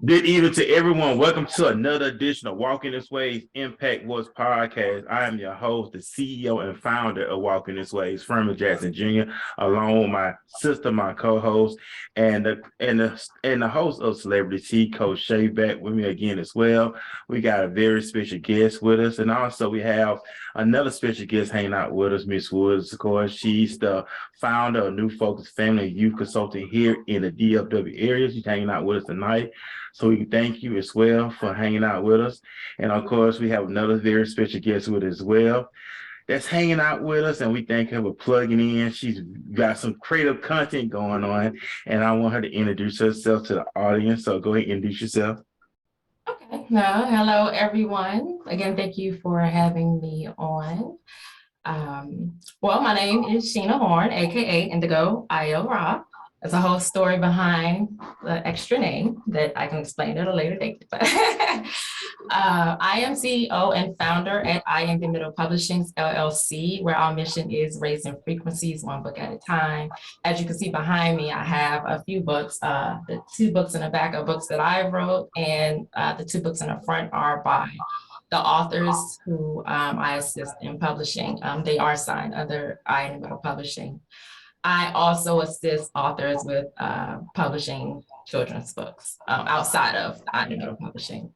Good evening to everyone. Welcome to another edition of Walking This Way's Impact Wars podcast. I am your host, the CEO and founder of Walking This Way's Furman Jackson Jr., along with my sister, my co-host, and the host of Celebrity Tea, Coach Shay, back with me again as well. We got a very special guest with us, and also we have another special guest hanging out with us, Miss Woods. Of course, she's the founder of New Focus Family Youth Consulting here in the DFW area. She's hanging out with us tonight. So we thank you as well for hanging out with us. And of course, we have another very special guest with us as well that's hanging out with us. And we thank her for plugging in. She's got some creative content going on. And I want her to introduce herself to the audience. So go ahead and introduce yourself. Okay, now, hello everyone. Again, thank you for having me on. Well, my name is Sheena Horn, aka Indigo IL Ra. There's a whole story behind the extra name that I can explain at a later date. But I am CEO and founder at I Am the Middle Publishings LLC, where our mission is raising frequencies one book at a time. As you can see behind me, I have a few books. The two books in the back are books that I wrote, and the two books in the front are by the authors who I assist in publishing. They are signed under I Am the Middle Publishing. I also assist authors with publishing children's books outside of Middle Publishing.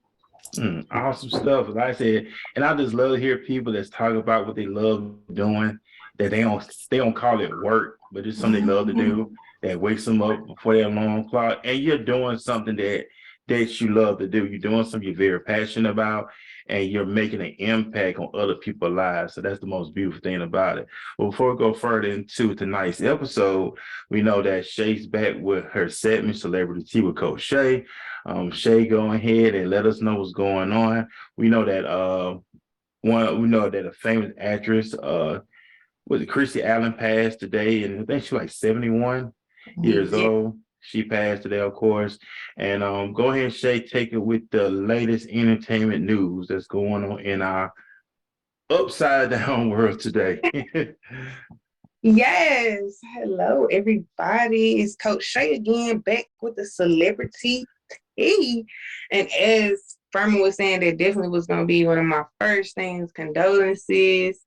Awesome stuff. Like I said, and I just love to hear people that's talking about what they love doing, that they don't call it work, but it's something they love to do, that wakes them up before their alarm clock. And you're doing something that you love to do. You're doing something you're very passionate about, and you're making an impact on other people's lives. So that's the most beautiful thing about it. But before we go further into tonight's episode, we know that Shay's back with her segment, Celebrity Tea with Coach Shay. Shay, go ahead and let us know what's going on. We know that a famous actress, was it Christy Allen, passed today, and I think she was like 71 years old. She passed today, of course. And go ahead, Shay, take it with the latest entertainment news that's going on in our upside down world today. Yes. Hello, everybody. It's Coach Shay again, back with the Celebrity Tea. And as Furman was saying, that definitely was going to be one of my first things. Condolences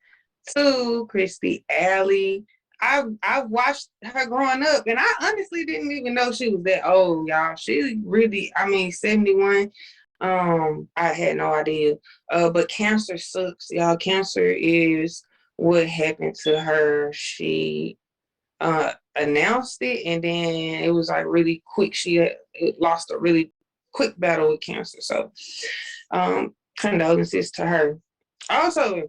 to Christy Alley. I've watched her growing up, and I honestly didn't even know she was that old, y'all. She really, 71. I had no idea. But cancer sucks, y'all. Cancer is what happened to her. She announced it, and then it was like really quick. She lost a really quick battle with cancer. So condolences to her. Also,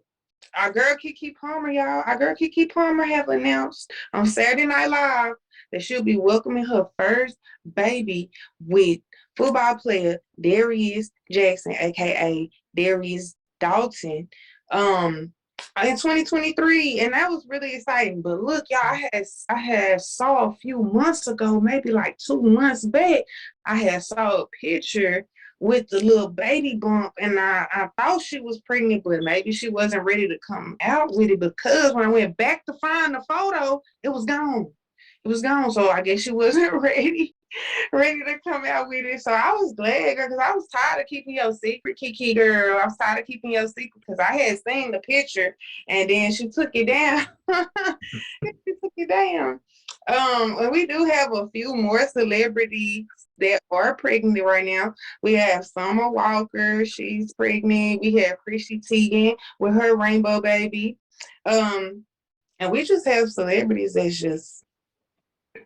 our girl Keke Palmer, y'all. Our girl Keke Palmer have announced on Saturday Night Live that she'll be welcoming her first baby with football player Darius Jackson, aka Darius Dalton, in 2023, and that was really exciting. But look, y'all, I had saw a few months ago, maybe like 2 months back, I had saw a picture with the little baby bump, and I thought she was pregnant, but maybe she wasn't ready to come out with it, because when I went back to find the photo, it was gone. It was gone. So I guess she wasn't ready to come out with it. So I was glad, because I was tired of keeping your secret, Keke girl. I was tired of keeping your secret, because I had seen the picture, and then she took it down. She took it down. And we do have a few more celebrities that are pregnant right now. We have Summer Walker, she's pregnant. We have Chrissy Teigen with her rainbow baby. And we just have celebrities that's just,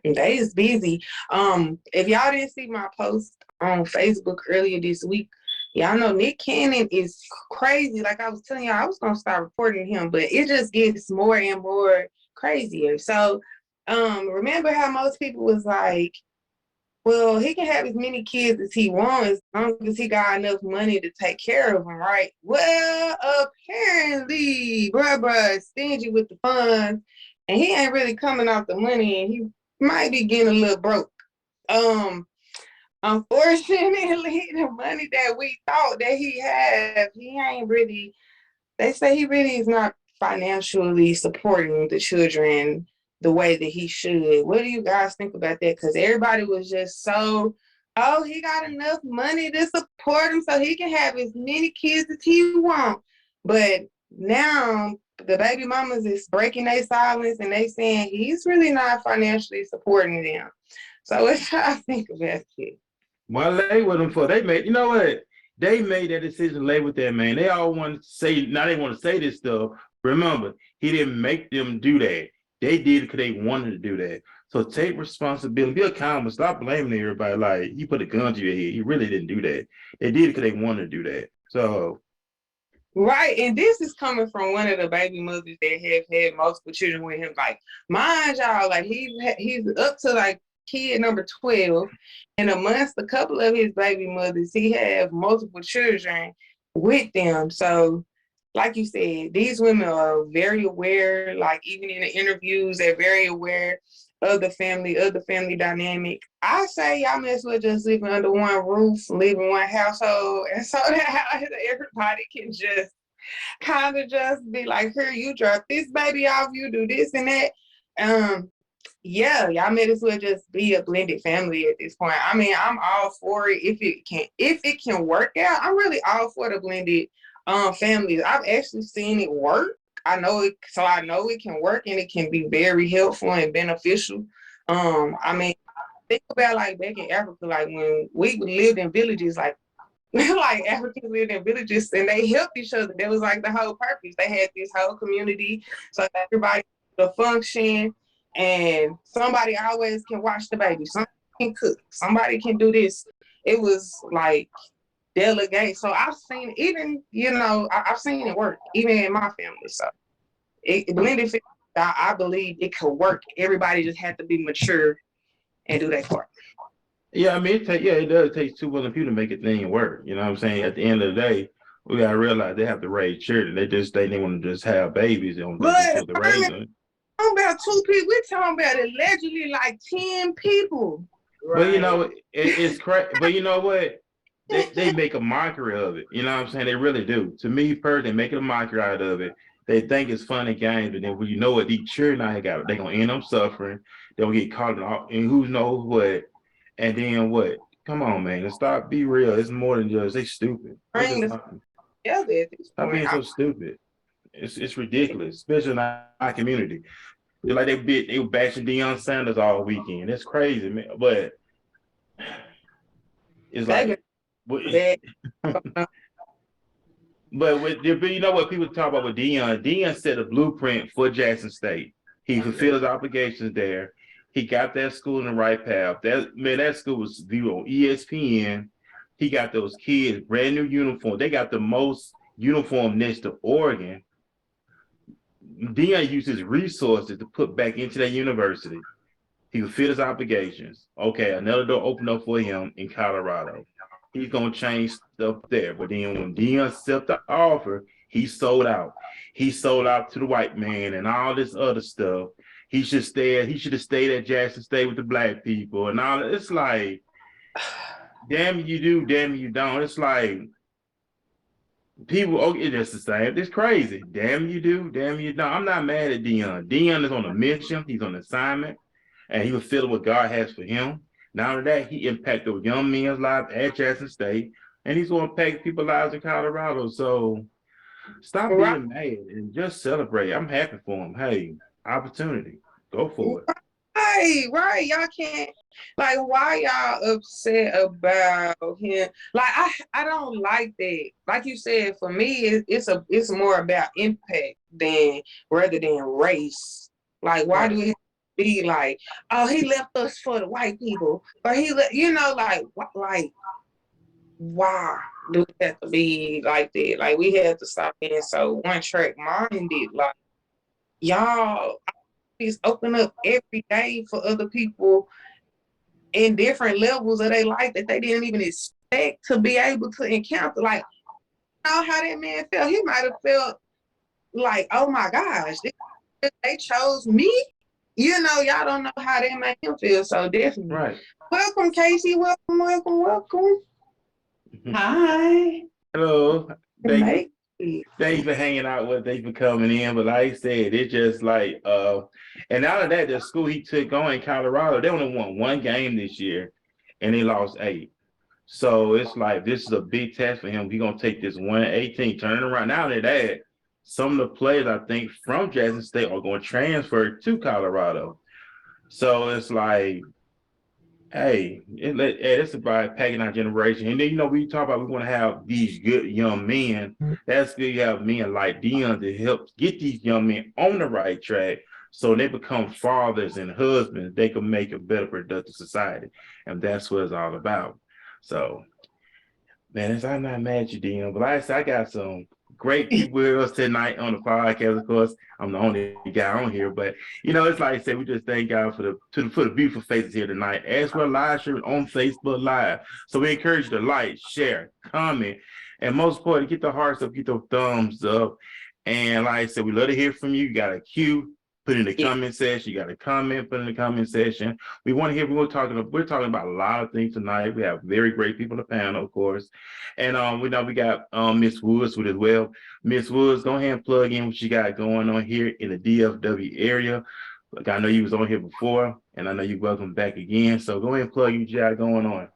they is busy. If y'all didn't see my post on Facebook earlier this week, y'all know Nick Cannon is crazy. Like I was telling y'all, I was gonna start reporting him, but it just gets more and more crazier. So remember how most people was like, well, he can have as many kids as he wants as long as he got enough money to take care of them, right? Well, apparently, bruh is stingy with the funds, and he ain't really coming off the money, and he might be getting a little broke. Unfortunately, the money that we thought that he had, he ain't really, they say he really is not financially supporting the children the way that he should. What do you guys think about that? Because everybody was just so Oh, he got enough money to support him so he can have as many kids as he wants. But now the baby mamas is breaking their silence and they saying he's really not financially supporting them. So what y'all think about it? Why lay with them for? They made, you know what? They made that decision to lay with that man. They all want to say, now they want to say this stuff. Remember, he didn't make them do that. They did because they wanted to do that. So take responsibility, be accountable. Stop blaming everybody like he put a gun to your head. He really didn't do that. They did it because they wanted to do that. So Right, and this is coming from one of the baby mothers that have had multiple children with him. Like, mind y'all, like he's up to like kid number 12, and amongst a couple of his baby mothers, he have multiple children with them. So, like you said, these women are very aware. Like even in the interviews, they're very aware of the family dynamic. I say y'all may as well just living under one roof, live in one household, and so that everybody can just kind of just be like, here, you drop this baby off, you do this and that. Yeah, y'all may as well just be a blended family at this point. I mean, I'm all for it if it can work out. I'm really all for the blended families. I've actually seen it work. I know it can work and it can be very helpful and beneficial. I mean, think about like back in Africa, like when we lived in villages, like like Africans lived in villages and they helped each other. That was like the whole purpose. They had this whole community, so everybody to function, and somebody always can watch the baby. Somebody can cook. Somebody can do this. It was like delegate. So I've seen even I've seen it work even in my family. So blended family, I believe it could work. Everybody just had to be mature and do their part. yeah, I mean, it does take two willing people to make a thing work. You know what I'm saying? At the end of the day, we gotta realize they have to raise children. They want to just have babies. They don't think But they're supposed to raise them. talking about 2 people. We're talking about allegedly like 10 people. But you know, it's crazy. But you know what? They make a mockery of it. You know what I'm saying? They really do. To me, personally, they make a mockery out of it. They think it's fun and games, but then when you know what these children out here got, they're gonna end up suffering. They'll get caught in who knows what, and then what? Come on, man. Let's stop. Be real. It's more than just they stupid. Bring the together at this Stop being point. so stupid. It's ridiculous, especially in our community. They're like they were bashing Deion Sanders all weekend. It's crazy, man. But it's like, but you know what people talk about with Deion? Deion set a blueprint for Jackson State. He fulfilled his obligations there. He got that school in the right path. That school was viewed on ESPN. He got those kids brand new uniform. They got the most uniform next to Oregon. Deion used his resources to put back into that university. He fulfilled his obligations. Okay, another door opened up for him in Colorado. He's gonna change stuff there. But then when Deion accepted the offer, he sold out. He sold out to the white man and all this other stuff. He should have stayed at Jackson State with the black people and all that. It's like, damn you do, damn you don't. It's like people, okay, it's the same. It's crazy. Damn you do, damn you don't. I'm not mad at Deion. Deion is on a mission. He's on assignment, and he was feeling what God has for him. Not only that, he impacted young men's lives at Jackson State, and he's going to impact people's lives in Colorado. So stop being mad and just celebrate. I'm happy for him. Hey, opportunity. Go for it. Right. Y'all can't, like, why y'all upset about him? Like, I don't like that. Like you said, for me, it's more about impact rather than race. Like, why do it be like, oh, he left us for the white people, or like, why do it have to be like that? Like, we have to stop being so one track minded. Like, y'all is open up every day for other people in different levels of their life that they didn't even expect to be able to encounter. Like, you know how that man felt? He might have felt like, oh my gosh, they chose me. You know, y'all don't know how that made him feel. So definitely. Right. Welcome, Casey. Welcome. Hi. Hello. Thank you for hanging out with us. Thank you for coming in. But like I said, it's just like and out of that, the school he took on in Colorado, they only won one game this year. and he lost 8. So it's like this is a big test for him. He's gonna take this 118, turn it around. Now that some of the players I think from Jackson State are going to transfer to Colorado. So it's like, hey, it's about packing our generation. And then we talk about we want to have these good young men. That's good. You have men like Dion to help get these young men on the right track, so they become fathers and husbands. They can make a better, productive society, and that's what it's all about. So, man, I'm not mad at you, Dion, but like I said, I got some great people with us tonight on the podcast. Of course, I'm the only guy on here, but it's like I said, we just thank God for the beautiful faces here tonight, as well live streaming on Facebook Live. So we encourage you to like, share, comment, and most importantly, get the hearts up, get the thumbs up. And like I said, we love to hear from you. You got a cue, put in the comment section. You got a comment, put in the comment section. We want to hear. We're talking about a lot of things tonight. We have very great people on the panel, of course, and we know we got Miss Woods with as well. Miss Woods, go ahead and plug in what you got going on here in the DFW area. Like, I know you was on here before, and I know you're welcome back again. So go ahead and plug what you got going on.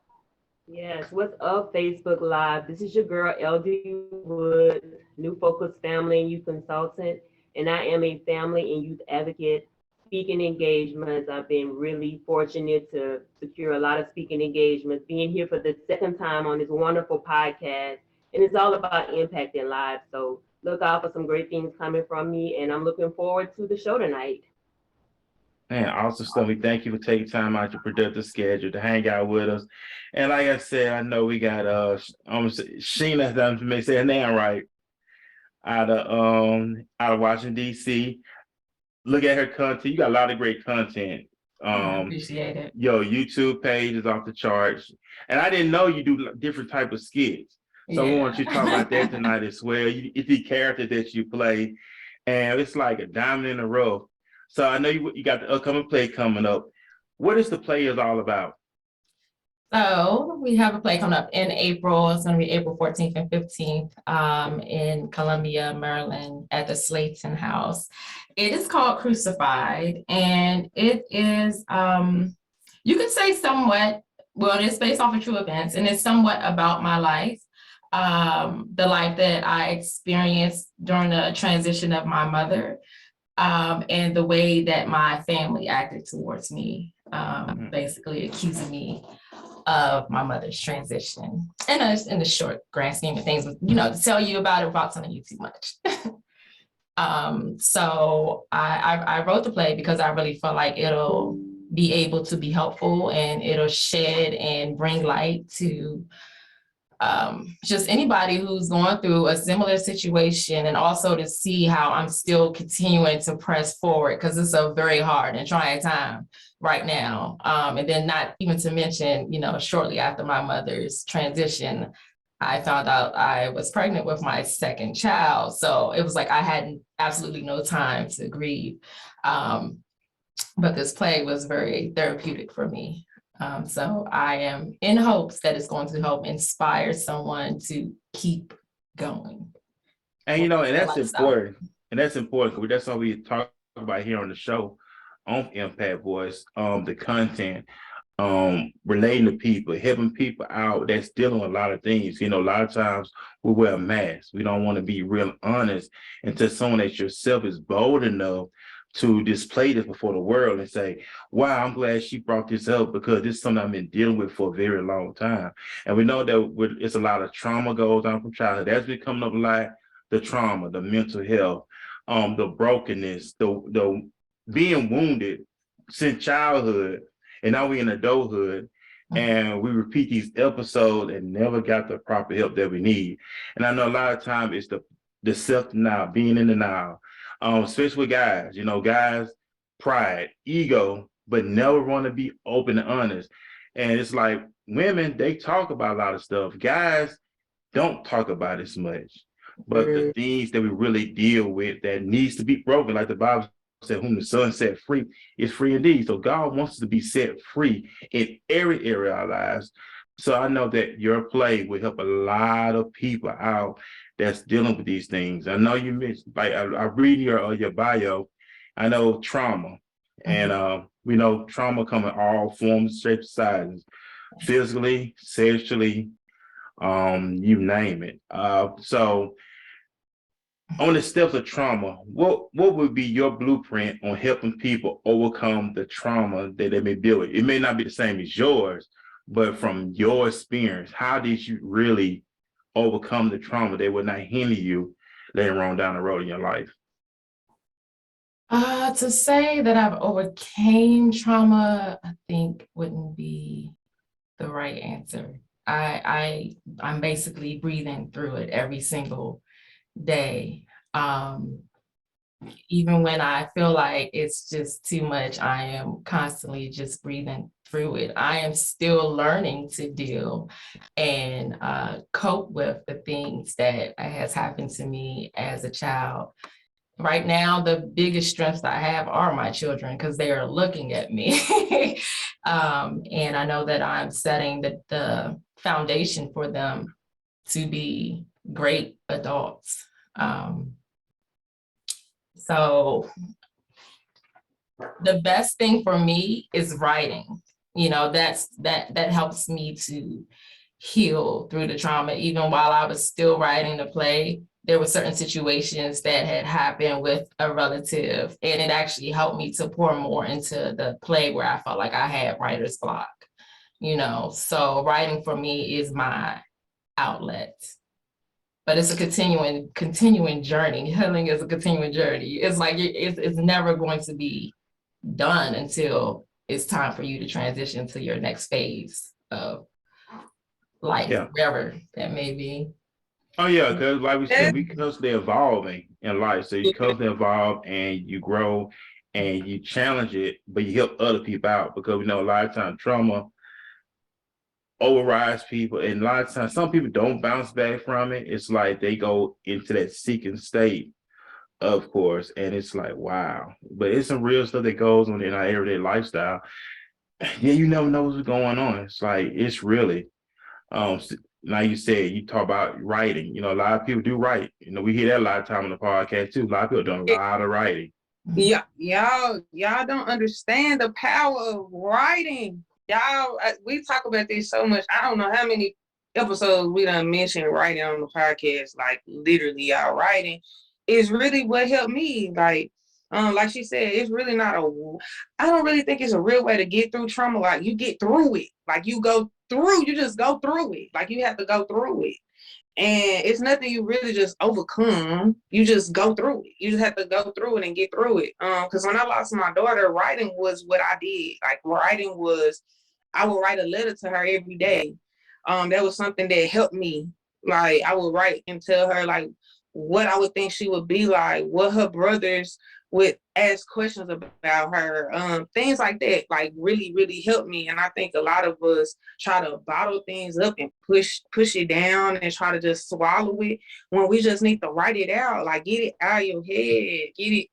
Yes, what's up, Facebook Live? This is your girl, LD Woods, New Focus Family and Youth Consultant, and I am a family and youth advocate. Speaking engagements, I've been really fortunate to secure a lot of speaking engagements, being here for the second time on this wonderful podcast, and it's all about impacting lives. So look out for some great things coming from me, and I'm looking forward to the show tonight. Man, awesome stuff. We thank you for taking time out your productive schedule to hang out with us. And like I said, I know we got Sheena, I may say her name right, out of Washington, DC. Look at her content. You got a lot of great content. I appreciate it. Your YouTube page is off the charts. And I didn't know you do different type of skits. So I want you to talk about that tonight as well. It's the character that you play, and it's like a diamond in the rough. So I know you got the upcoming play coming up. What is the play is all about? So we have a play coming up in April. It's going to be April 14th and 15th in Columbia, Maryland at the Slayton House. It is called Crucified, and it is, you could say somewhat, well, it's based off of true events, and it's somewhat about my life, the life that I experienced during the transition of my mother. And the way that my family acted towards me, basically accusing me of my mother's transition. And in the short grand scheme of things, to tell you about it without telling you too much. So I wrote the play because I really felt like it'll be able to be helpful, and it'll shed and bring light to just anybody who's going through a similar situation, and also to see how I'm still continuing to press forward, because it's a very hard and trying time right now. And then not even to mention, shortly after my mother's transition, I found out I was pregnant with my second child. So it was like I had absolutely no time to grieve. But this play was very therapeutic for me. So I am in hopes that it's going to help inspire someone to keep going. And and that's important. And that's important because that's what we talk about here on the show on Impact Voice, the content, relating to people, helping people out that's dealing with a lot of things. A lot of times we wear masks. We don't want to be real honest until someone that yourself is bold enough to display this before the world and say, wow, I'm glad she brought this up, because this is something I've been dealing with for a very long time. And we know that it's a lot of trauma goes on from childhood. That's been coming up a lot, the trauma, the mental health, the brokenness, the being wounded since childhood, and now we're in adulthood, and we repeat these episodes and never got the proper help that we need. And I know a lot of times it's the self-denial, being in denial, especially with guys, guys, pride, ego, but never want to be open and honest. And it's like women, they talk about a lot of stuff. Guys don't talk about as much, but the things that we really deal with that needs to be broken, like the Bible said, whom the Son set free is free indeed. So God wants us to be set free in every area of our lives. So I know that your play will help a lot of people out that's dealing with these things. I know you mentioned, like I read your bio, I know trauma, and we know trauma come in all forms, shapes, sizes. physically, sexually, you name it. So on the steps of trauma, what would be your blueprint on helping people overcome the trauma that they may deal with? It may not be the same as yours, but from your experience, how did you really overcome the trauma that would not hinder you later on down the road in your life? To say that I've overcame trauma, I think wouldn't be the right answer. I'm basically breathing through it every single day. Even when I feel like it's just too much, I am constantly just breathing through it. I am still learning to deal and cope with the things that has happened to me as a child. Right now, the biggest strengths I have are my children because they are looking at me. And I know that I'm setting the foundation for them to be great adults. So the best thing for me is writing. You know, that helps me to heal through the trauma. Even while I was still writing the play, there were certain situations that had happened with a relative, and it actually helped me to pour more into the play where I felt like I had writer's block. You know, so writing for me is my outlet. But it's a continuing journey. Healing is a continuing journey. It's like it's never going to be done until it's time for you to transition to your next phase of life, Yeah. wherever that may be. Oh yeah, because like we said, we constantly evolving in life. So you constantly evolve and you grow and you challenge it, but you help other people out because we know a lot of times trauma overrides people, and a lot of times some people don't bounce back from it. It's like they go into that seeking state, of course, and it's like wow. But it's some real stuff that goes on in our everyday lifestyle. Yeah, you never know what's going on. It's like it's really like you said, you talk about writing. You know, a lot of people do write. You know, we hear that a lot of time on the podcast too. A lot of people doing a lot of writing. Yeah, y'all don't understand the power of writing. Y'all, we talk about this so much. I don't know how many episodes we done mentioned writing on the podcast. Like literally, y'all writing is really what helped me. Like she said, it's really not I don't really think it's a real way to get through trauma. Like you get through it. Like you just go through it. Like you have to go through it. And it's nothing you really just overcome. You just go through it. You just have to go through it and get through it. Because when I lost my daughter, writing was what I did. Like writing was, I would write a letter to her every day. That was something that helped me. Like I would write and tell her like what I would think she would be like, what her brothers would ask questions about her, things like that, like really, really helped me. And I think a lot of us try to bottle things up and push it down and try to just swallow it when we just need to write it out, like get it out of your head, get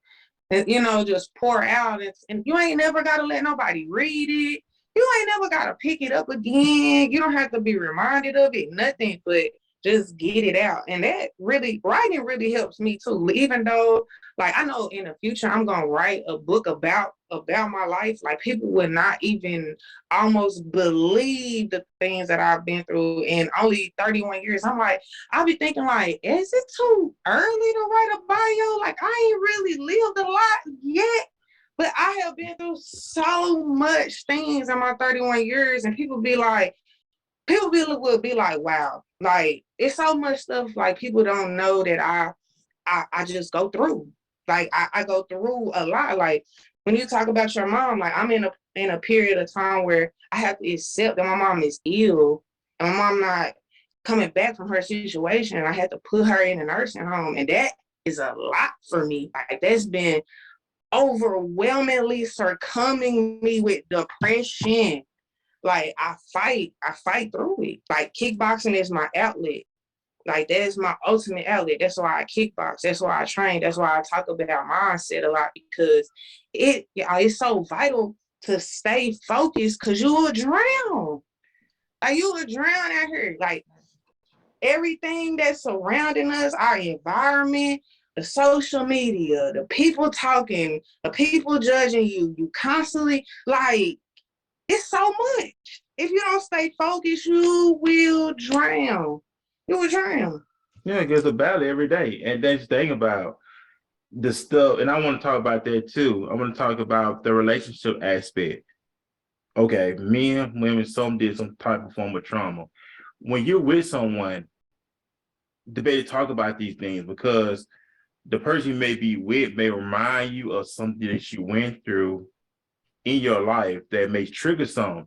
it, you know, just pour out. And you ain't never got to let nobody read it. You ain't never got to pick it up again. You don't have to be reminded of it, nothing, but just get it out. And that really, writing really helps me too. Even though, like, I know in the future I'm gonna write a book about my life. Like people would not even almost believe the things that I've been through in only 31 years. I'm like, I'll be thinking like, is it too early to write a bio? Like I ain't really lived a lot yet. But I have been through so much things in my 31 years, and people would be like, wow, like it's so much stuff like people don't know that I just go through. Like I go through a lot. Like when you talk about your mom, like I'm in a period of time where I have to accept that my mom is ill and my mom not coming back from her situation. And I had to put her in a nursing home. And that is a lot for me. Like that's been overwhelmingly succumbing me with depression. Like I fight through it. Like kickboxing is my outlet. Like that is my ultimate outlet. That's why I kickbox. That's why I train. That's why I talk about mindset a lot, because it's so vital to stay focused, because you will drown. Like you will drown out here. Like everything that's surrounding us, our environment, the social media, the people talking, the people judging you, you constantly like, it's so much. if you don't stay focused, you will drown. You will drown. Yeah, it gets a battle every day. And that's the thing about the stuff, and I want to talk about that too. I want to talk about the relationship aspect. Okay, men, women, some did some type of form of trauma. When you're with someone, debate to talk about these things because the person you may be with may remind you of something that you went through in your life that may trigger something.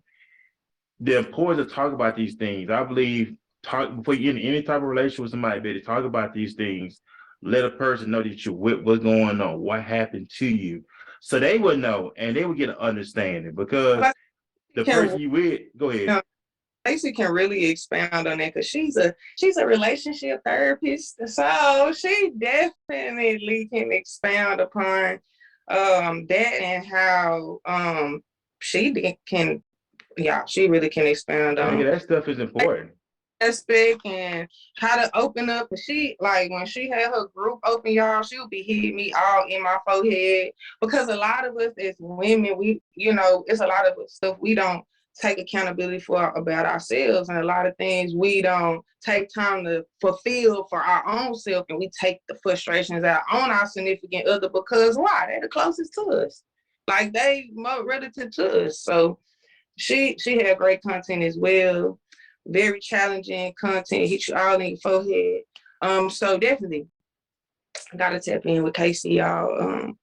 The importance to talk about these things, I believe, talk before you get in any type of relationship with somebody, better talk about these things. Let a person know that you're with what's going on, what happened to you, so they would know and they would get an understanding. Because the person you with, go ahead. Stacey can really expand on that because she's a relationship therapist, so she definitely can expound upon that and how she really can expound on that stuff is important. Aspect and how to open up. And she, like, when she had her group open, y'all, she would be hitting me all in my forehead because a lot of us as women, it's a lot of stuff we don't take accountability for about ourselves, and a lot of things we don't take time to fulfill for our own self, and we take the frustrations out on our significant other because why? They're the closest to us, like they more relative to us. So she had great content as well. Very challenging content, hit you all in your forehead. So definitely gotta tap in with Casey, y'all.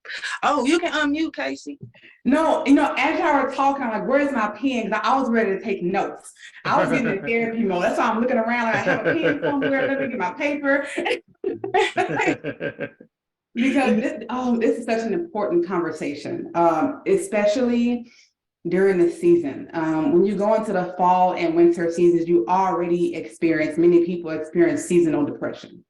Oh, you can unmute, Casey. No, as y'all were talking, I'm like, where's my pen? Because I was ready to take notes. I was getting in therapy mode. That's why I'm looking around like I have a pen somewhere. Let me get my paper. Because this is such an important conversation, especially during the season. When you go into the fall and winter seasons, many people experience seasonal depression.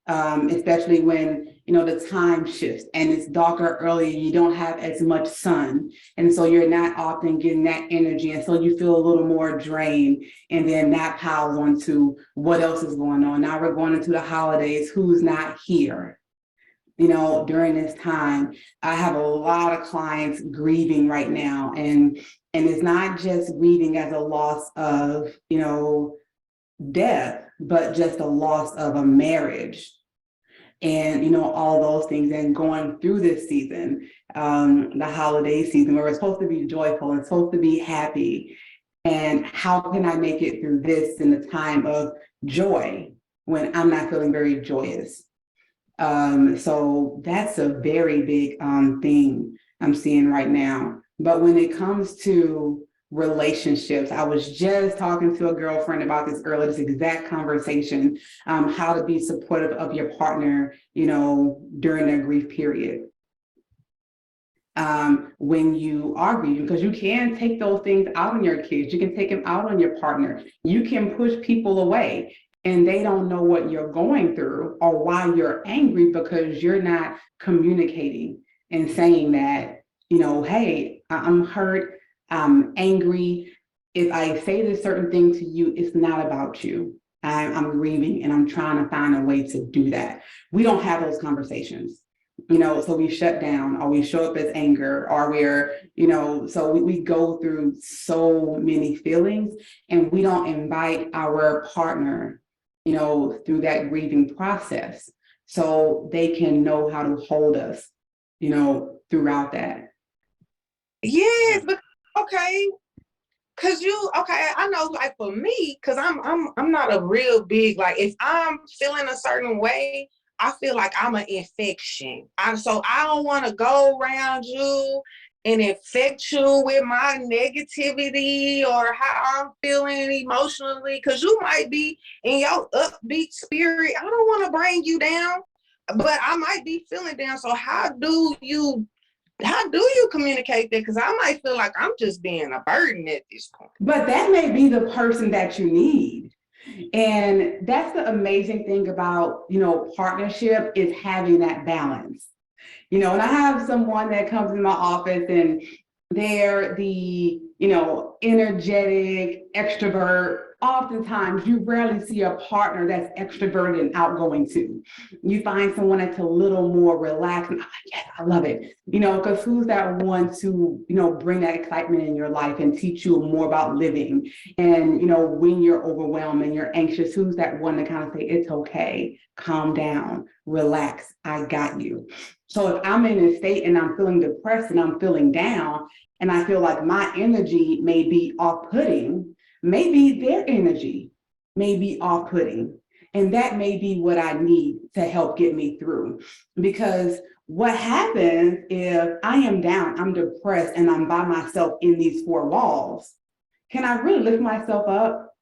Especially when, the time shifts and it's darker early, you don't have as much sun. And so you're not often getting that energy. And so you feel a little more drained. And then that piles onto what else is going on. Now we're going into the holidays, who's not here? During this time, I have a lot of clients grieving right now. And it's not just grieving as a loss of, death, but just a loss of a marriage. And, all those things, and going through this season, the holiday season, where we're supposed to be joyful and supposed to be happy. And how can I make it through this in the time of joy when I'm not feeling very joyous? So that's a very big thing I'm seeing right now. But when it comes to relationships, I was just talking to a girlfriend about this earlier, this exact conversation, how to be supportive of your partner, during their grief period. When you are grieving, because you can take those things out on your kids, you can take them out on your partner, you can push people away. And they don't know what you're going through or why you're angry because you're not communicating and saying that, hey, I'm hurt, I'm angry. If I say this certain thing to you, it's not about you. I'm grieving and I'm trying to find a way to do that. We don't have those conversations, so we shut down or we show up as anger or we're, so we go through so many feelings and we don't invite our partner through that grieving process so they can know how to hold us, throughout that. Yes, but okay. I know, like, for me, because I'm not a real big, like, if I'm feeling a certain way, I feel like I'm an infection. So I don't want to go around you and infect you with my negativity or how I'm feeling emotionally, because you might be in your upbeat spirit. I don't want to bring you down, but I might be feeling down. So how do you communicate that? Because I might feel like I'm just being a burden at this point. But that may be the person that you need. And that's the amazing thing about, partnership is having that balance. And I have someone that comes in my office and they're the, energetic extrovert oftentimes you rarely see a partner that's extroverted and outgoing too. You find someone that's a little more relaxed, and I'm like, yes, I love it. Because who's that one to, bring that excitement in your life and teach you more about living? And, when you're overwhelmed and you're anxious, who's that one to kind of say, it's okay, calm down, relax, I got you. So if I'm in a state and I'm feeling depressed and I'm feeling down, and I feel like my energy may be off-putting, maybe their energy may be off-putting. And that may be what I need to help get me through. Because what happens if I am down, I'm depressed, and I'm by myself in these four walls? Can I really lift myself up?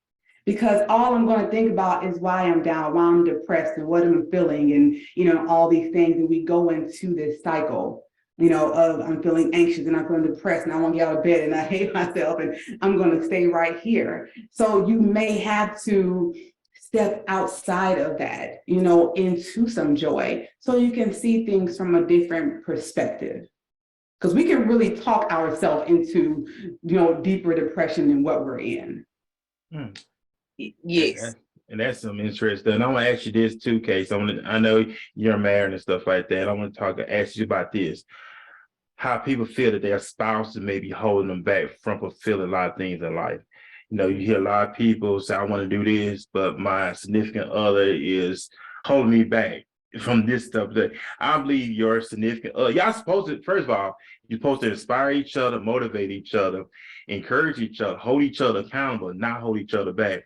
Because all I'm going to think about is why I'm down, why I'm depressed, and what I'm feeling, and all these things. And we go into this cycle, of I'm feeling anxious and I'm feeling depressed and I want to get out of bed and I hate myself and I'm going to stay right here. So you may have to step outside of that, into some joy, so you can see things from a different perspective. Because we can really talk ourselves into, deeper depression than what we're in. Yes. And that's some interesting. And I want to ask you this too, Case. I know you're married and stuff like that. I want to ask you about this. How people feel that their spouses may be holding them back from fulfilling a lot of things in life. You hear a lot of people say, I want to do this, but my significant other is holding me back from this stuff. That I believe your significant other, y'all supposed to, first of all, you're supposed to inspire each other, motivate each other, encourage each other, hold each other accountable, not hold each other back.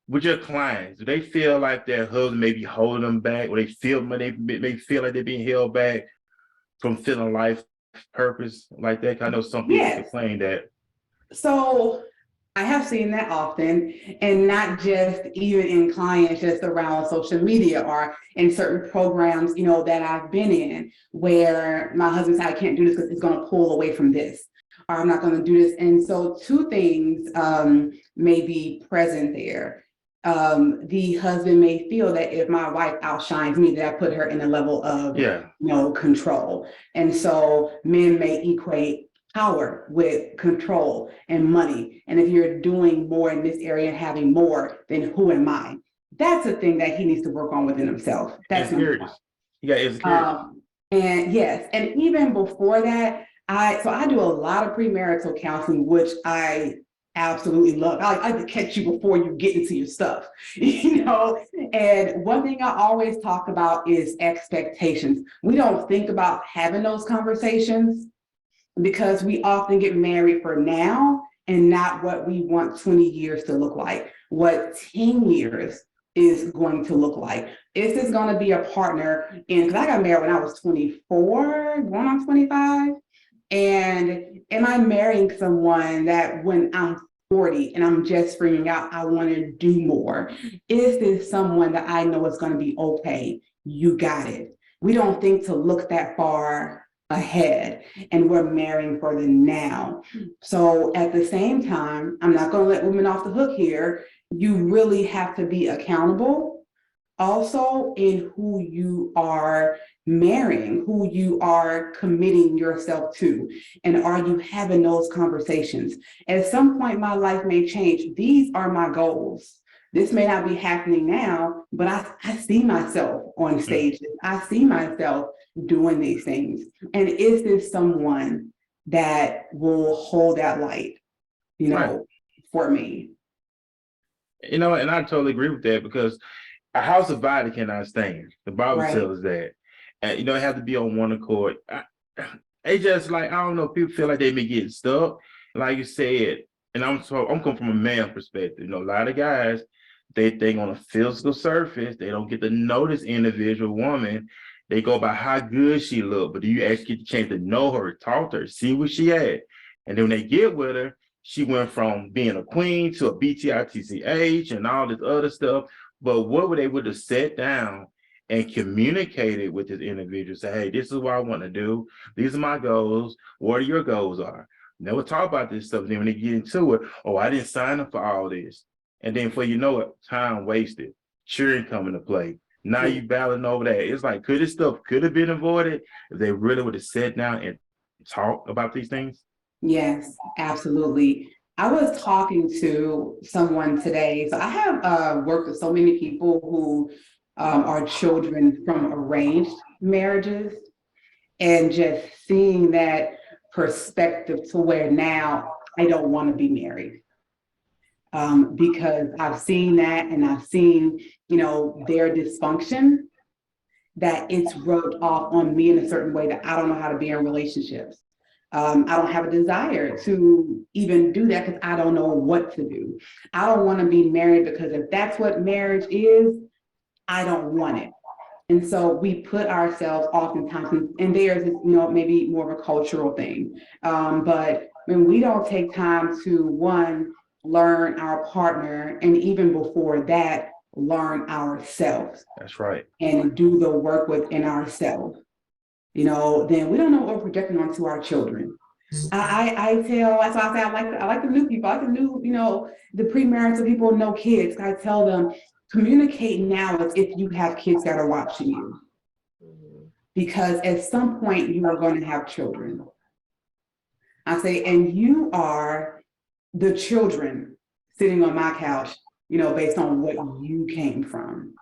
With your clients, do they feel like their husband may be holding them back, or they may feel like they're being held back from feeling life purpose like that? I know some people complain that. So I have seen that often, and not just even in clients, just around social media or in certain programs, that I've been in, where my husband said, I can't do this because it's going to pull away from this, or I'm not going to do this. And so two things may be present there. The husband may feel that if my wife outshines me, that I put her in a level of control. And so men may equate power with control and money. And if you're doing more in this area and having more, then who am I? That's a thing that he needs to work on within himself. That's insecurities. Insecurities. And yes, and even before that, I do a lot of premarital counseling, which I absolutely love. I like to catch you before you get into your stuff, and one thing I always talk about is expectations. We don't think about having those conversations because we often get married for now and not what we want 20 years to look like, what 10 years is going to look like. Is this going to be a partner? Because I got married when I was 24, going on 25. And am I marrying someone that when I'm 40 and I'm just figuring out I want to do more? Is this someone that I know is going to be okay? You got it. We don't think to look that far ahead, and we're marrying for the now. So at the same time, I'm not going to let women off the hook here. You really have to be accountable also in who you are marrying, who you are committing yourself to, and are you having those conversations? At some point, my life may change. These are my goals. This may not be happening now, but I see myself on stages. I see myself doing these things. And is this someone that will hold that light, Right. for me? And I totally agree with that, because a house divided cannot stand. The Bible tells us that. And it has to be on one accord. It's just like, I don't know, people feel like they may get stuck. Like you said, and I'm coming from a male perspective. A lot of guys, they think on a physical surface, they don't get to know this individual woman. They go by how good she look, but do you actually get the chance to know her, talk to her, see where she at? And then when they get with her, she went from being a queen to a BTITCH and all this other stuff. But what were they able to sit down and communicated with this individual? Say, hey, this is what I want to do. These are my goals. What are your goals are? Never talk about this stuff. Then when they get into it, oh, I didn't sign up for all this. And then before you know it, time wasted, children come into play. Now you battling over that. It's like, could this stuff could have been avoided if they really would have sat down and talked about these things? Yes, absolutely. I was talking to someone today. So I have worked with so many people who are children from arranged marriages, and just seeing that perspective to where now I don't want to be married. Because I've seen that, and I've seen, their dysfunction, that it's rubbed off on me in a certain way that I don't know how to be in relationships. I don't have a desire to even do that because I don't know what to do. I don't want to be married because if that's what marriage is, I don't want it. And so we put ourselves oftentimes, and there's this, maybe more of a cultural thing. But when we don't take time to, one, learn our partner, and even before that, learn ourselves That's right. and do the work within ourselves, then we don't know what we're projecting onto our children. I tell, that's why I say I like the new people, I like the new, the premarital people, no kids. I tell them, communicate now as if you have kids that are watching you. Because at some point you are going to have children. I say, and you are the children sitting on my couch, based on what you came from.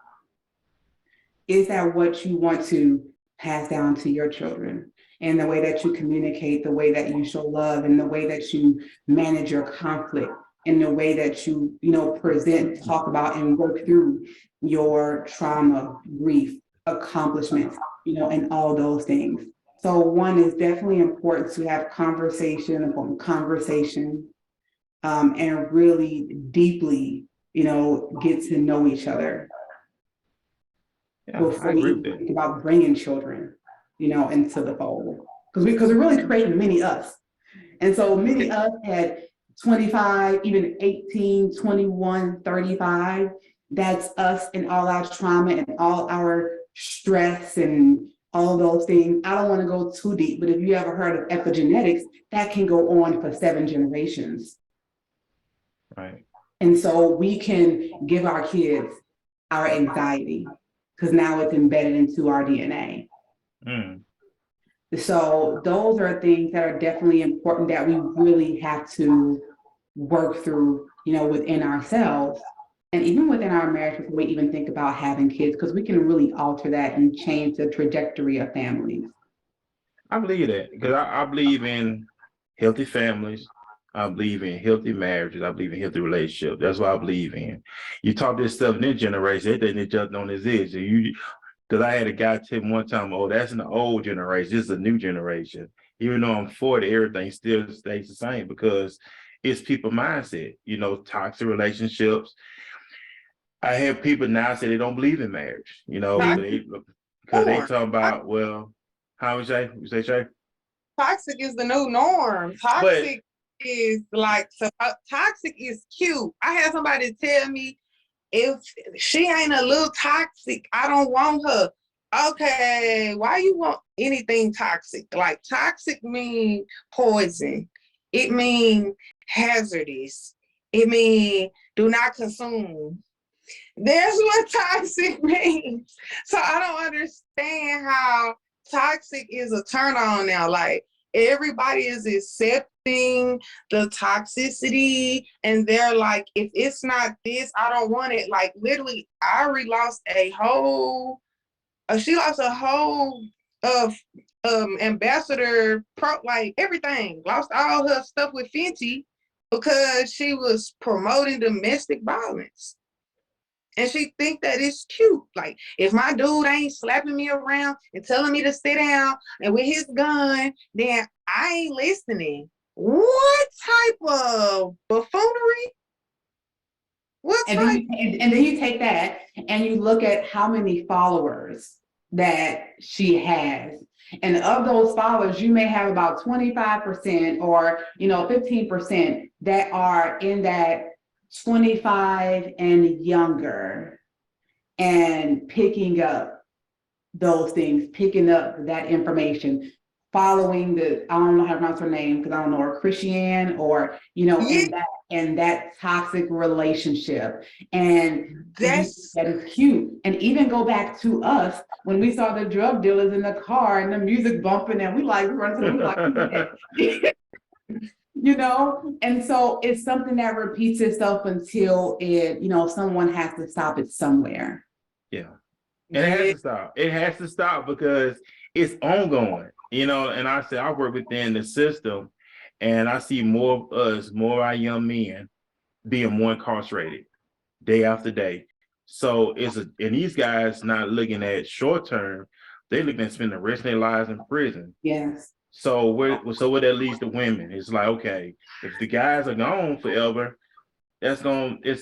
Is that what you want to pass down to your children? And the way that you communicate, the way that you show love, and the way that you manage your conflict, and the way that you, present, talk about, and work through your trauma, grief, accomplishments, and all those things. So one is definitely important to have conversation upon conversation, and really deeply, get to know each other. Yeah, Before I we agree even with that. think about bringing children, into the fold. Because we're really creating mini us. And so many us had 25, even 18, 21, 35. That's us and all our trauma and all our stress and all those things. I don't want to go too deep, but if you ever heard of epigenetics, that can go on for 7 generations. Right. And so we can give our kids our anxiety, because now it's embedded into our DNA. Mm. So those are things that are definitely important that we really have to work through, within ourselves, and even within our marriage before we even think about having kids, because we can really alter that and change the trajectory of families. I believe that because I believe in healthy families. I believe in healthy marriages. I believe in healthy relationships. That's what I believe in. You talk this stuff in this generation, they think they just on this is. Because I had a guy tell me one time, oh, that's an old generation. This is a new generation. Even though I'm 40, everything still stays the same because it's people mindset, toxic relationships. I have people now say they don't believe in marriage, Toxic because they norm. talk about, well, how would you say, Shay? Toxic is the new norm. Toxic is like, so toxic is cute. I had somebody tell me, if she ain't a little toxic, I don't want her. Okay, why you want anything toxic? Like, toxic mean poison. It mean hazardous. It mean do not consume. That's what toxic means. So I don't understand how toxic is a turn on now. Like, everybody is accepting the toxicity, and they're like, if it's not this, I don't want it. Like, literally, Ari lost a whole, she lost a whole of ambassador pro, like everything, lost all her stuff with Fenty because she was promoting domestic violence. And she think that it's cute. Like, if my dude ain't slapping me around and telling me to sit down and with his gun, then I ain't listening. What type of buffoonery? What And type? then you take that and you look at how many followers that she has. And of those followers, you may have about 25% or 15% that are in that 25 and younger, and picking up those things, picking up that information, following I don't know how to pronounce her name because I don't know her, Christiane, or Yeah, in that toxic relationship. And that's that is cute. And even go back to us when we saw the drug dealers in the car and the music bumping, and we run to them, we like, you know? And so it's something that repeats itself until it, someone has to stop it somewhere. Yeah. And it has to stop. It has to stop because it's ongoing, and I say I work within the system and I see more of us, more of our young men being more incarcerated day after day. So and these guys not looking at short term, they're looking at spending the rest of their lives in prison. Yes. So where that leads to women. It's like, okay, if the guys are gone forever, it's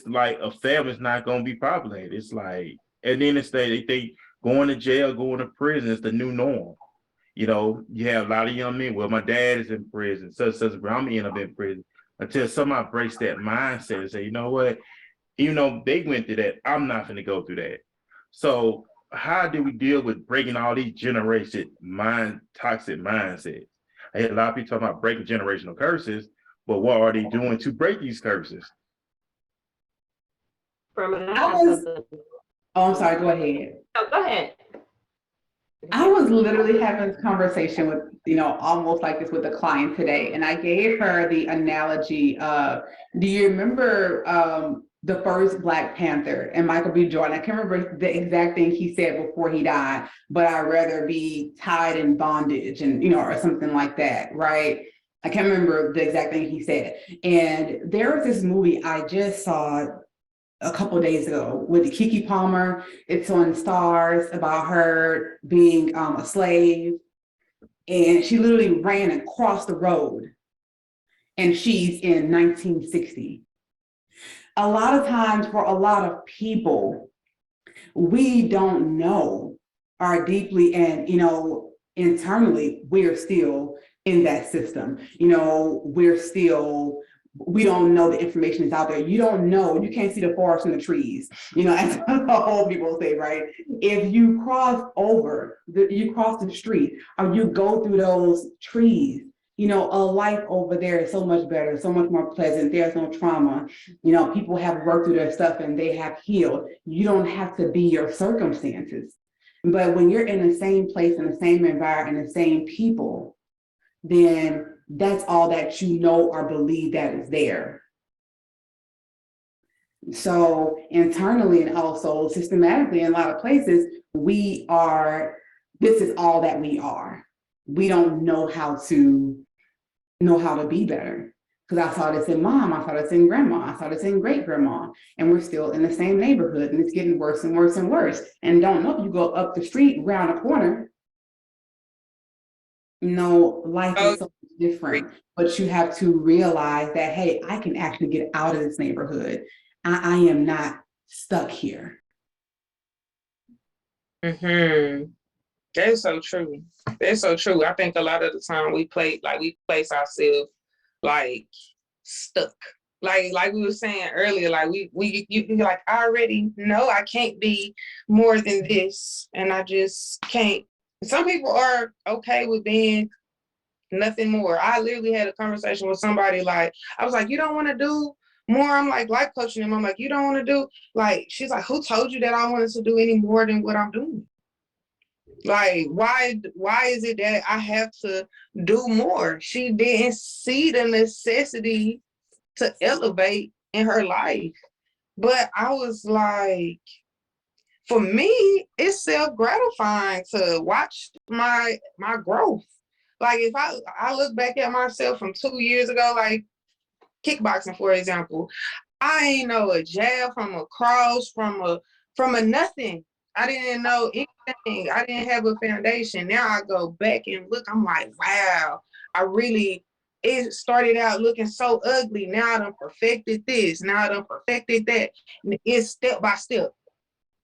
like a family's not gonna be populated. It's like, and then they think going to jail, going to prison is the new norm. You have a lot of young men. Well, my dad is in prison, such I'm gonna end up in prison. Until somebody breaks that mindset and say, you know what, even though they went through that, I'm not gonna go through that. So how do we deal with breaking all these toxic mindsets? I hear a lot of people talking about breaking generational curses, but what are they doing to break these curses? Oh, I'm sorry, go ahead. No, go ahead. I was literally having this conversation with, almost like this with a client today. And I gave her the analogy of, do you remember the first Black Panther and Michael B. Jordan? I can't remember the exact thing he said before he died, but I'd rather be tied in bondage and, or something like that, right? I can't remember the exact thing he said. And there was this movie I just saw a couple of days ago with Keke Palmer. It's on Stars, about her being a slave. And she literally ran across the road. And she's in 1960. A lot of times for a lot of people, we don't know, are deeply and, internally, we're still in that system. We don't know the information is out there. You don't know, you can't see the forest from the trees, as the old people say, right? If you cross the street or you go through those trees, a life over there is so much better, so much more pleasant. There's no trauma. People have worked through their stuff and they have healed. You don't have to be your circumstances. But when you're in the same place, in the same environment, the same people, then that's all that you know or believe that is there. So internally and also systematically in a lot of places, this is all that we are. We don't know how to be better. Because I saw this in mom, I saw this in grandma, I saw this in great grandma, and we're still in the same neighborhood and it's getting worse and worse and worse. And don't know if you go up the street, around the corner, life is so different, but you have to realize that, hey, I can actually get out of this neighborhood. I am not stuck here. That's so true. That's so true. I think a lot of the time we place ourselves like stuck. Like we were saying earlier, like you like, I already know I can't be more than this, and I just can't. Some people are okay with being nothing more. I literally had a conversation with somebody, like, I was like, you don't want to do more? I'm like life coaching them. I'm like, you don't want to do, like, she's like, who told you that I wanted to do any more than what I'm doing? Like, why is it that I have to do more? She didn't see the necessity to elevate in her life. But I was like, for me, it's self-gratifying to watch my growth. Like, if I look back at myself from 2 years ago, like kickboxing, for example, I ain't know a jab from a cross, from a nothing. I didn't know anything. I didn't have a foundation. Now I go back and look, I'm like, wow, it started out looking so ugly. Now I done perfected this. Now I done perfected that. It's step by step.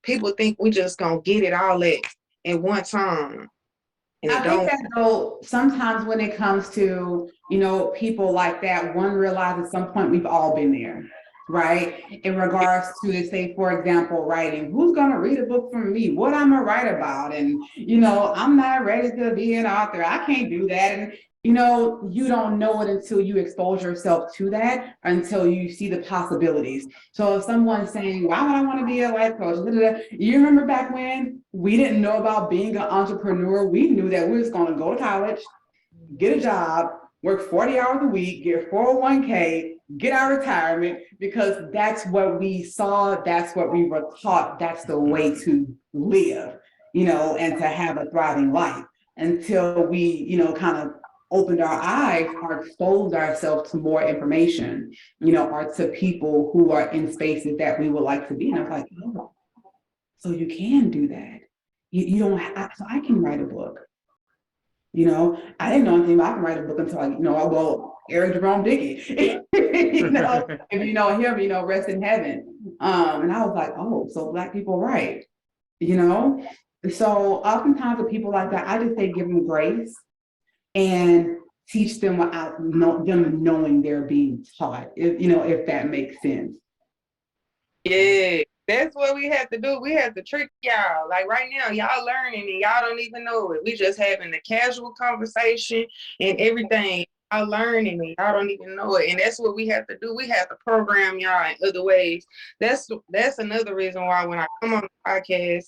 People think we just gonna get it all at one time. And I think that though, sometimes when it comes to, people like that, one realizes at some point we've all been there, right? In regards to, say, for example, writing, who's going to read a book from me? What I'm going to write about? And, I'm not ready to be an author. I can't do that. And, you don't know it until you expose yourself to that, until you see the possibilities. So if someone's saying, why would I want to be a life coach? You remember back when we didn't know about being an entrepreneur? We knew that we was going to go to college, get a job, work 40 hours a week, get 401k, get our retirement, because that's what we saw, that's what we were taught, that's the way to live, and to have a thriving life, until we, kind of opened our eyes or exposed ourselves to more information, or to people who are in spaces that we would like to be. And I was like, oh, so you can do that. You don't have, so I can write a book. I didn't know anything about I can write a book until Eric Jerome Dickey, if you know him, rest in heaven. And I was like, oh, so Black people write, So oftentimes with people like that, I just say give them grace and teach them without them knowing they're being taught, if that makes sense. Yeah, that's what we have to do. We have to trick y'all. Like right now, y'all learning and y'all don't even know it. We just having a casual conversation and everything. Y'all learning and y'all don't even know it. And that's what we have to do. We have to program y'all in other ways. That's another reason why when I come on the podcast,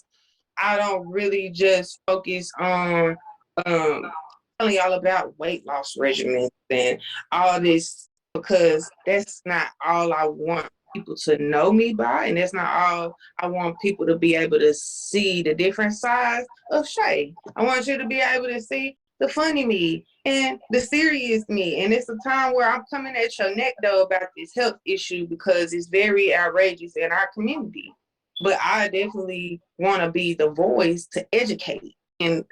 I don't really just focus on telling y'all about weight loss regimens and all this, because that's not all I want people to know me by, and that's not all I want people to be able to see the different sides of Shay. I want you to be able to see the funny me and the serious me. And it's a time where I'm coming at your neck though about this health issue because it's very outrageous in our community. But I definitely want to be the voice to educate. And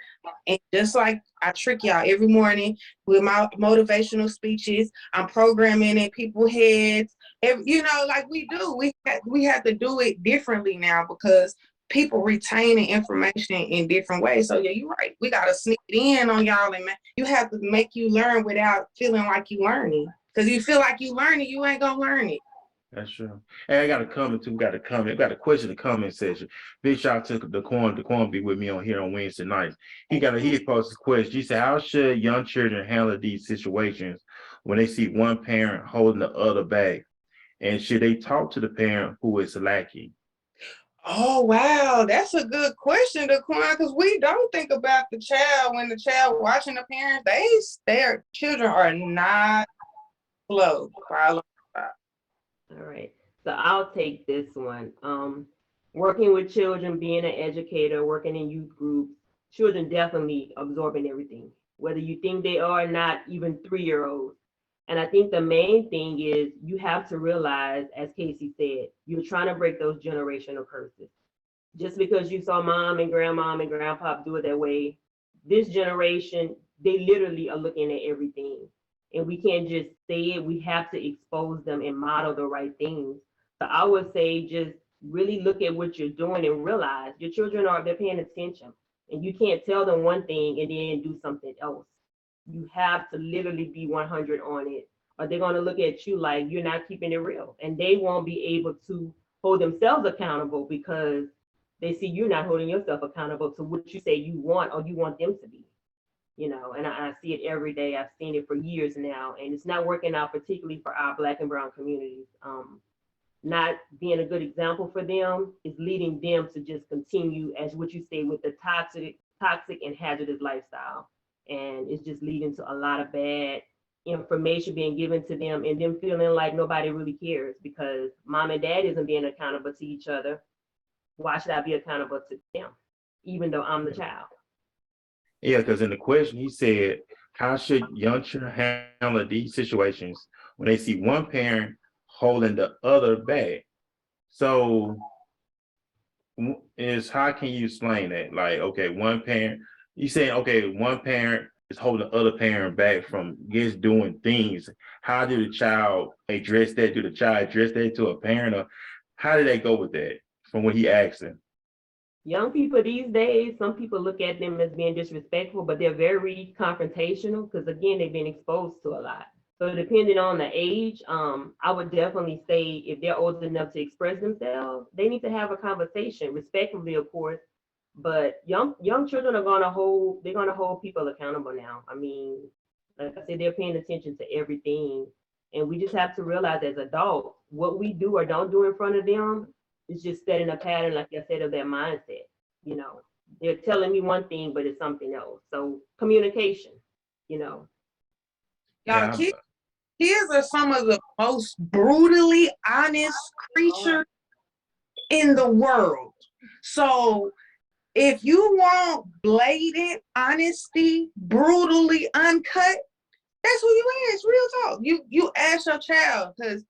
just like I trick y'all every morning with my motivational speeches, I'm programming in people's heads. Like we do. We have to do it differently now because people retaining information in different ways. So yeah, you're right. We gotta sneak it in on y'all, and you have to make you learn without feeling like you learning. Because you feel like you learning, you ain't gonna learn it. That's true. Hey, I got a comment too. Got a comment. Got a question in the comment section. Big shout out to Daquan be with me on here on Wednesday nights. He posted a question. He said, how should young children handle these situations when they see one parent holding the other back? And should they talk to the parent who is lacking? Oh, wow. That's a good question, Daquan, because we don't think about the child when the child watching the parents. Their children are not slow. All right, so I'll take this one. Working with children, being an educator, working in youth groups, children definitely absorbing everything, whether you think they are or not, even 3-year-olds. And I think the main thing is you have to realize, as Casey said, you're trying to break those generational curses. Just because you saw mom and grandpa do it that way, this generation, they literally are looking at everything. And we can't just say it, we have to expose them and model the right things. So I would say just really look at what you're doing and realize your children they're paying attention. And you can't tell them one thing and then do something else. You have to literally be 100 on it, or they're going to look at you like you're not keeping it real. And they won't be able to hold themselves accountable because they see you're not holding yourself accountable to what you say you want or you want them to be. And I see it every day. I've seen it for years now, and it's not working out, particularly for our Black and brown communities. Not being a good example for them is leading them to just continue, as what you say, with the toxic and hazardous lifestyle. And it's just leading to a lot of bad information being given to them and them feeling like nobody really cares because mom and dad isn't being accountable to each other. Why should I be accountable to them, even though I'm the child? Yeah, because in the question, he said, how should young children handle these situations when they see one parent holding the other back? So how can you explain that? Like, okay, one parent, you saying, okay, one parent is holding the other parent back from just doing things. How do the child address that? Do the child address that to a parent? Or how did they go with that from what he asked them? Young people these days, some people look at them as being disrespectful, but they're very confrontational because, again, they've been exposed to a lot. So depending on the age, I would definitely say if they're old enough to express themselves, they need to have a conversation, respectfully, of course. But young children are gonna hold people accountable now. I mean, like I said, they're paying attention to everything, and we just have to realize as adults what we do or don't do in front of them. It's just setting a pattern, like I said, of their mindset. They're telling me one thing, but it's something else. So communication, Y'all, Yeah, kids are some of the most brutally honest creatures in the world. So if you want blatant honesty, brutally uncut, that's who you ask. Real talk. You ask your child because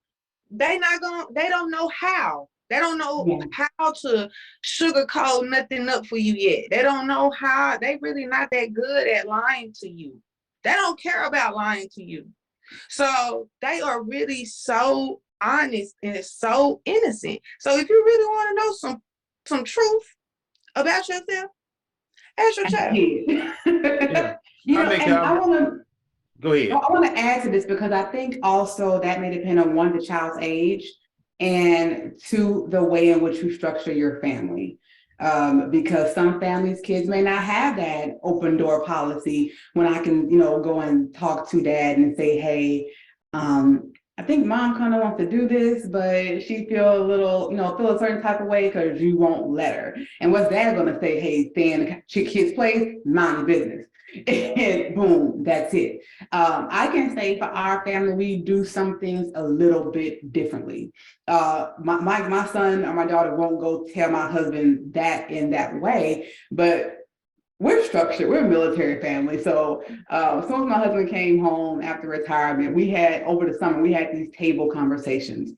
they don't know how. They don't know Yeah. how to sugarcoat nothing up for you yet. They don't know how. They really not that good at lying to you. They don't care about lying to you. So they are really so honest and so innocent. So if you really want to know some truth about yourself, ask your As a child. yeah. kid. You I know, make and I y'all want to go ahead. I want to add to this because I think also that may depend on one, the child's age, and two, the way in which you structure your family. Because some families, kids may not have that open door policy when I can, go and talk to dad and say, hey, I think mom kind of wants to do this, but she feel a little, feel a certain type of way because you won't let her. And what's dad going to say? Hey, stay in the kid's place, mind your business. And boom, that's it. I can say for our family, we do some things a little bit differently. My son or my daughter won't go tell my husband that in that way, but we're structured. We're a military family. So as soon as my husband came home after retirement, we had over the summer, we had these table conversations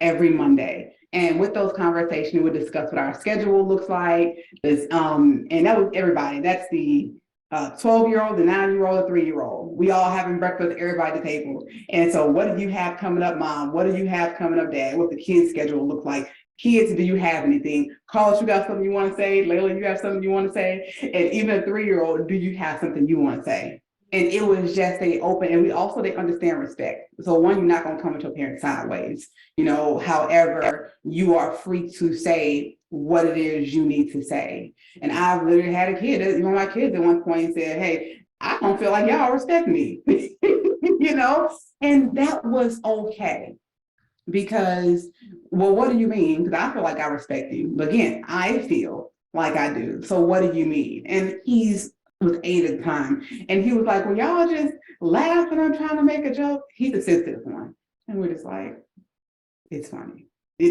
every Monday. And with those conversations, we would discuss what our schedule looks like. And that was everybody. That's the 12-year-old, the 9-year-old, the 3-year-old. We all having breakfast, everybody at the table. And so what do you have coming up, mom? What do you have coming up, dad? What the kids' schedule look like? Kids, do you have anything? Carlos, you got something you want to say? Layla, you have something you want to say? And even a 3-year-old, do you have something you want to say? And it was just a open, and they understand respect. So one, you're not going to come into a parent sideways, however, you are free to say what it is you need to say. And I've literally had a kid, my kids at one point said, hey, I don't feel like y'all respect me, and that was okay. Because, well, what do you mean? Because I feel like I respect you. But again, I feel like I do. So what do you mean? And he's was 8 at the time. And he was like, well, y'all just laugh when I'm trying to make a joke. He's a sensitive one. And we're just like, it's funny. But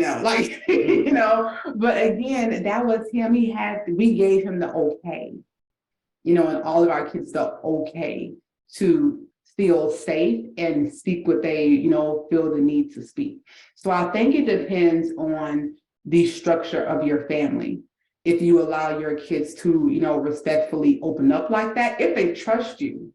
again, that was him. We gave him the okay, and all of our kids the okay to feel safe and speak what they, feel the need to speak. So I think it depends on the structure of your family. If you allow your kids to, respectfully open up like that, if they trust you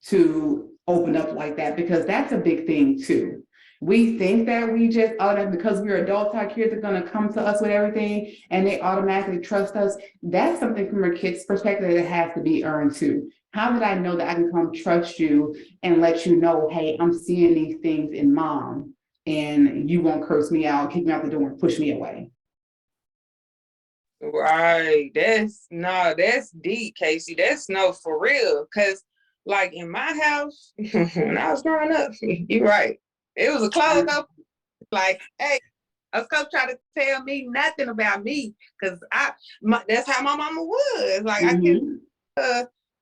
to open up like that, because that's a big thing too. We think that we just, because we're adults, our kids are going to come to us with everything and they automatically trust us. That's something from a kid's perspective that has to be earned too. How did I know that I can come trust you and let you know, hey, I'm seeing these things in mom and you won't curse me out, kick me out the door and push me away. Right. That's deep, Casey. That's no for real. Cause like in my house, when I was growing up, you're right. It was a closed up. Like, hey, a coach try to tell me nothing about me. Cause that's how my mama was. Like I can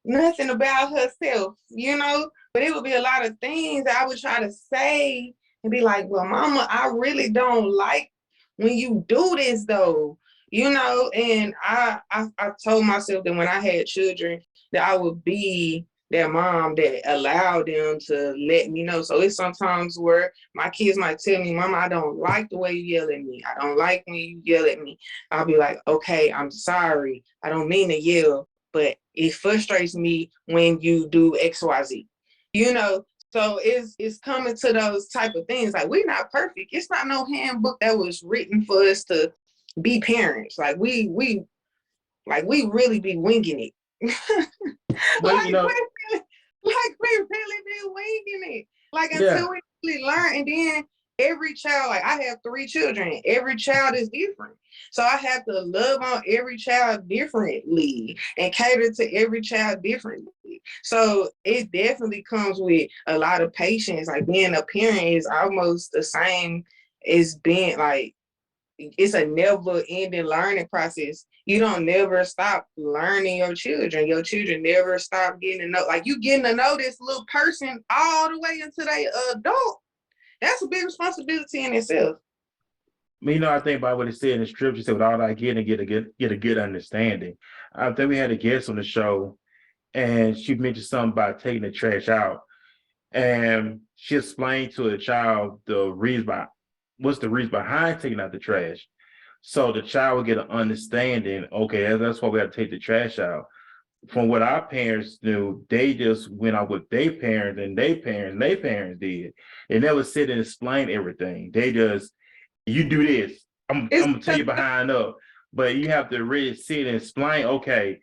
nothing about herself, but it would be a lot of things I would try to say and be like, well, mama, I really don't like when you do this though, and I told myself that when I had children that I would be that mom that allowed them to let me know. So it's sometimes where my kids might tell me, mama, I don't like the way you yell at me. I don't like when you yell at me. I'll be like, okay, I'm sorry. I don't mean to yell, but it frustrates me when you do XYZ, so it's coming to those type of things. Like, we're not perfect. It's not no handbook that was written for us to be parents. Like we really be winging it. But we really be winging it. Like until we really learn. And then every child, like I have 3 children, every child is different. So I have to love on every child differently and cater to every child differently. So it definitely comes with a lot of patience. Like being a parent is almost the same as being like, it's a never ending learning process. you don't never stop learning your children. Your children never stop getting to know, like you getting to know this little person all the way into they adult. That's a big responsibility in itself. I think about what it said in the scripture, said, with all I get and get a good understanding. I think we had a guest on the show, and she mentioned something about taking the trash out. And she explained to the child what's the reason behind taking out the trash. So the child would get an understanding, okay, that's why we have to take the trash out. From what our parents knew, they just went out with their parents and their parents did. They never sit and explain everything. They just, you do this. I'm gonna tell you behind up. But you have to really sit and explain, okay,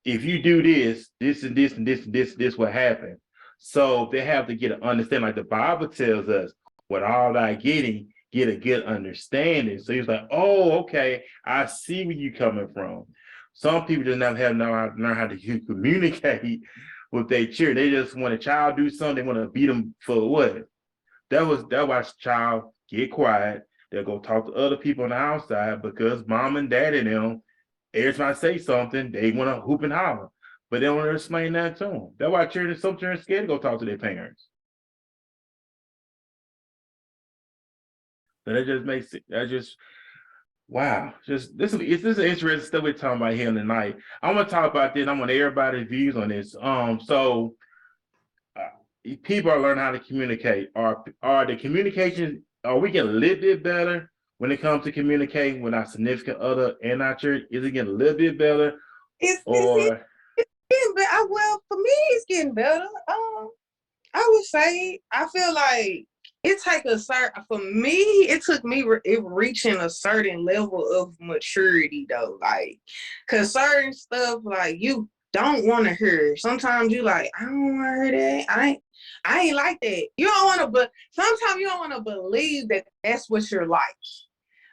if you do this, this and this and this and this will happen. So they have to get an understanding, like the Bible tells us, with all thy getting, get a good understanding. So he's like, oh, okay, I see where you're coming from. Some people just never have learn how to communicate with their children. They just want a child do something, they want to beat them for what? That why the child get quiet. They'll go talk to other people on the outside because mom and dad and them, every time I say something, they want to hoop and holler. But they don't want to explain that to them. That's why some children are scared to go talk to their parents. So that just makes it, wow. This is interesting stuff we're talking about here tonight. I want to talk about this. I want everybody's views on this. People are learning how to communicate. Are we getting a little bit better when it comes to communicating with our significant other and our church? Is it getting a little bit better? It's getting better. Well, for me, it's getting better. I would say, I feel like it took me reaching a certain level of maturity though, like, cause certain stuff like you don't want to hear. Sometimes you like, I don't want to hear that. I ain't like that. You don't want to, but sometimes you don't want to believe that that's what you're like.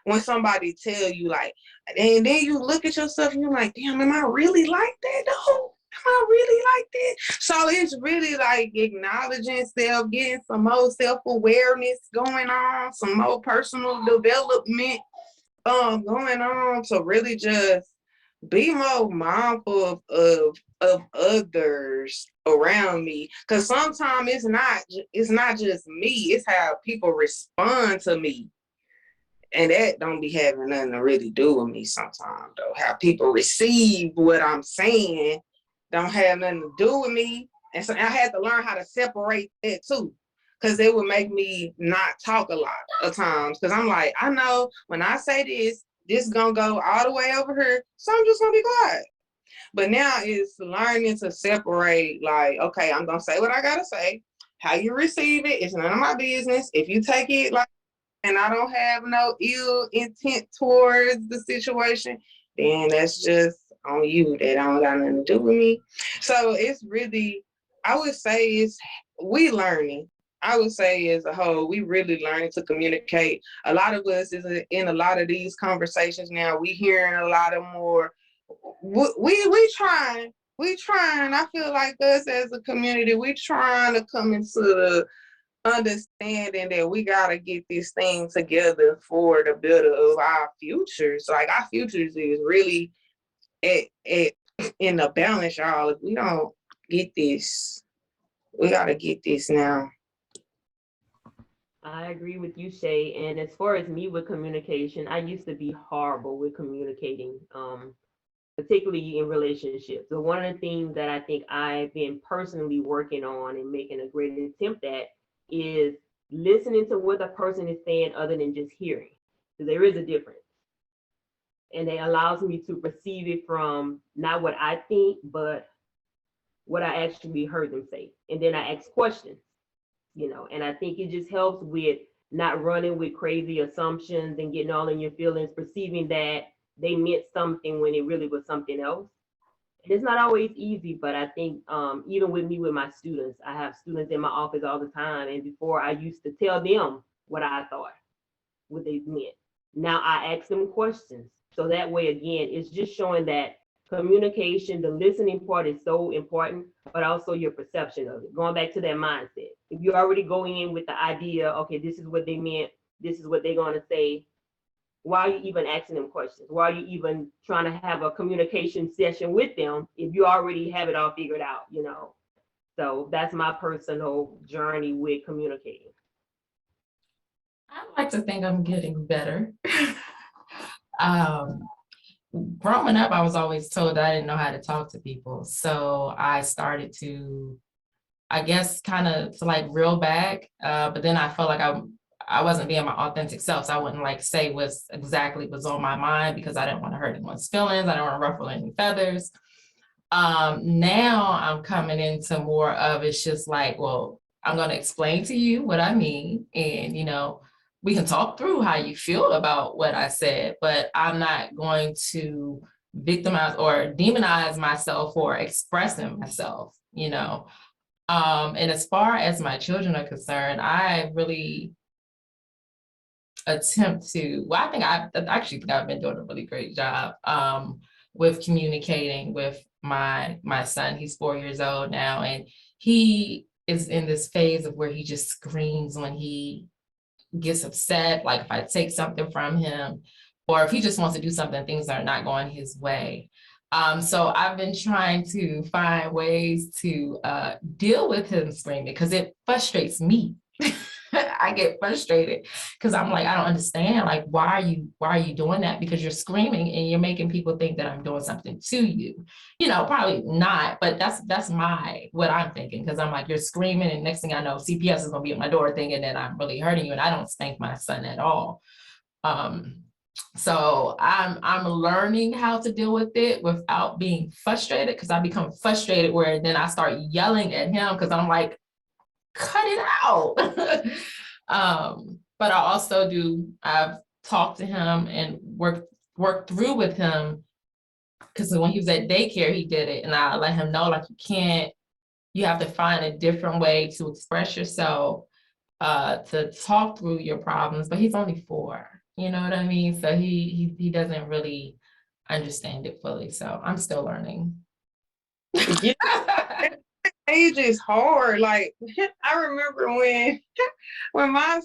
When somebody tell you like, and then you look at yourself and you're like, damn, am I really like that though? Am I really like that? So it's really like acknowledging self, getting some more self-awareness going on, some more personal development going on to really just be more mindful of others around me. Cause sometimes it's not just me, it's how people respond to me. And that don't be having nothing to really do with me sometimes though. How people receive what I'm saying don't have nothing to do with me. And so I had to learn how to separate that too. Cause it would make me not talk a lot of times. Cause I'm like, I know when I say this gonna go all the way over here. So I'm just gonna be quiet. But now it's learning to separate, like, okay, I'm gonna say what I gotta say. How you receive it, it's none of my business. If you take it like, and I don't have no ill intent towards the situation, then that's just on you. That don't got nothing to do with me. So it's really, I would say we learning. I would say as a whole, we really learning to communicate. A lot of us is in a lot of these conversations now. We hearing a lot of more. We trying. I feel like us as a community, we trying to come into the understanding that we gotta get this thing together for the better of our futures. Like our futures is really in the balance, y'all. If we don't get this, we gotta get this now. I agree with you, Shay. And as far as me with communication, I used to be horrible with communicating, particularly in relationships. So one of the things that I think I've been personally working on and making a great attempt at is listening to what the person is saying other than just hearing. So there is a difference. And it allows me to perceive it from not what I think, but what I actually heard them say. And then I ask questions, and I think it just helps with not running with crazy assumptions and getting all in your feelings, perceiving that they meant something when it really was something else. And it's not always easy, but I think even with me, with my students, I have students in my office all the time. And before I used to tell them what I thought, what they meant. Now I ask them questions. So that way, again, it's just showing that communication, the listening part is so important, but also your perception of it. Going back to that mindset. If you're already going in with the idea, okay, this is what they meant, this is what they're going to say, why are you even asking them questions? Why are you even trying to have a communication session with them if you already have it all figured out, you know? So that's my personal journey with communicating. I like to think I'm getting better. um, Growing up, I was always told that I didn't know how to talk to people. So I started to, I guess, kind of to like reel back. But then I felt like I wasn't being my authentic self. So I wouldn't like say what's exactly was on my mind because I didn't want to hurt anyone's feelings. I don't want to ruffle any feathers. Now I'm coming into more of it's just like, well, I'm going to explain to you what I mean. And, you know, we can talk through how you feel about what I said, but I'm not going to victimize or demonize myself for expressing myself, you know. And as far as my children are concerned, I really attempt to, well, I actually think I've been doing a really great job with communicating with my son. He's 4 years old now, and he is in this phase of where he just screams when he gets upset, like if I take something from him, or if he just wants to do something, things are not going his way. So I've been trying to find ways to deal with him screaming because it frustrates me. I get frustrated because I'm like, I don't understand. Like, why are you doing that? Because you're screaming and you're making people think that I'm doing something to you. You know, probably not, but that's what I'm thinking. Because I'm like, you're screaming, and next thing I know, CPS is gonna be at my door thinking that I'm really hurting you, and I don't spank my son at all. So I'm learning how to deal with it without being frustrated, because I become frustrated where then I start yelling at him because I'm like, cut it out. But I also I've talked to him and worked through with him, because when he was at daycare, he did it. And I let him know, like, you have to find a different way to express yourself, to talk through your problems. But he's only 4, you know what I mean? So he doesn't really understand it fully. So I'm still learning. Yeah, age is hard. Like I remember when my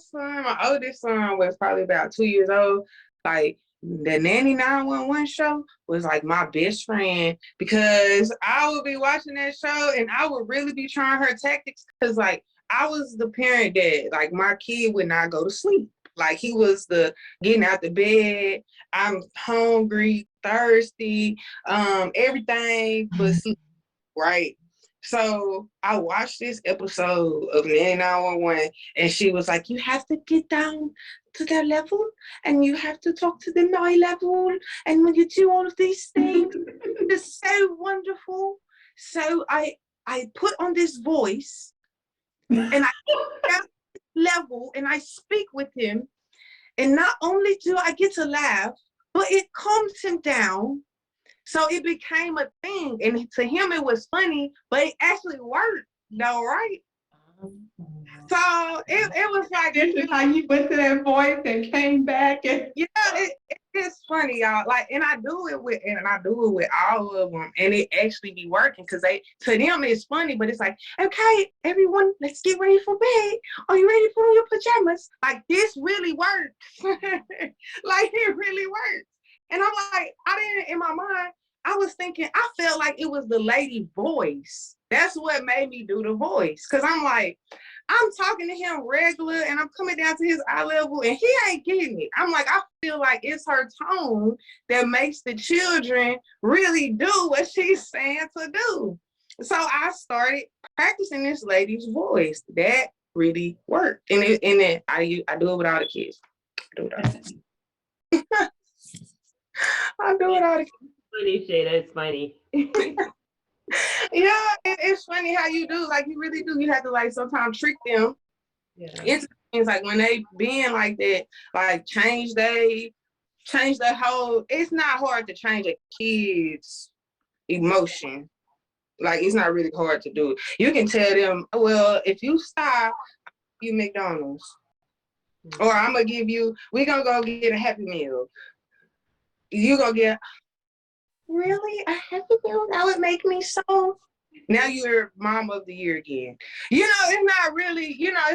oldest son was probably about 2 years old, like the Nanny 911 show was like my best friend, because I would be watching that show and I would really be trying her tactics, because like I was the parent that like my kid would not go to sleep. Like he was the getting out the bed, I'm hungry, thirsty, everything but sleep, right? So I watched this episode of Nanny 911, and she was like, you have to get down to their level and you have to talk to them eye level. And when you do all of these things, it's so wonderful. So I put on this voice and I get down to this level and I speak with him. And not only do I get to laugh, but it calms him down. So it became a thing, and to him it was funny, but it actually worked, though, right? So it was like, This is how you went to that voice and came back, and yeah, it's funny, y'all. Like, and I do it with all of them, and it actually be working, because to them it's funny, but it's like, okay, everyone, let's get ready for bed. Are you ready for your pajamas? Like, this really works. Like, it really works. And I'm like, in my mind, I was thinking, I felt like it was the lady voice. That's what made me do the voice. Cause I'm like, I'm talking to him regular and I'm coming down to his eye level and he ain't getting it. I'm like, I feel like it's her tone that makes the children really do what she's saying to do. So I started practicing this lady's voice. That really worked. And I do it with all the kids. I do it all the kids. I do it all the kids. Funny, Shada, it's funny. Yeah, it's funny how you do, like you really do. You have to like sometimes trick them. Yeah. It's things like when they being like that, like change the whole. It's not hard to change a kid's emotion. Like it's not really hard to do. You can tell them, well, if you stop, you McDonald's, or I'm gonna give you. We gonna go get a Happy Meal. You gonna get. Really? A Happy Meal? That would make me so. Now you're Mom of the Year again. You know, it's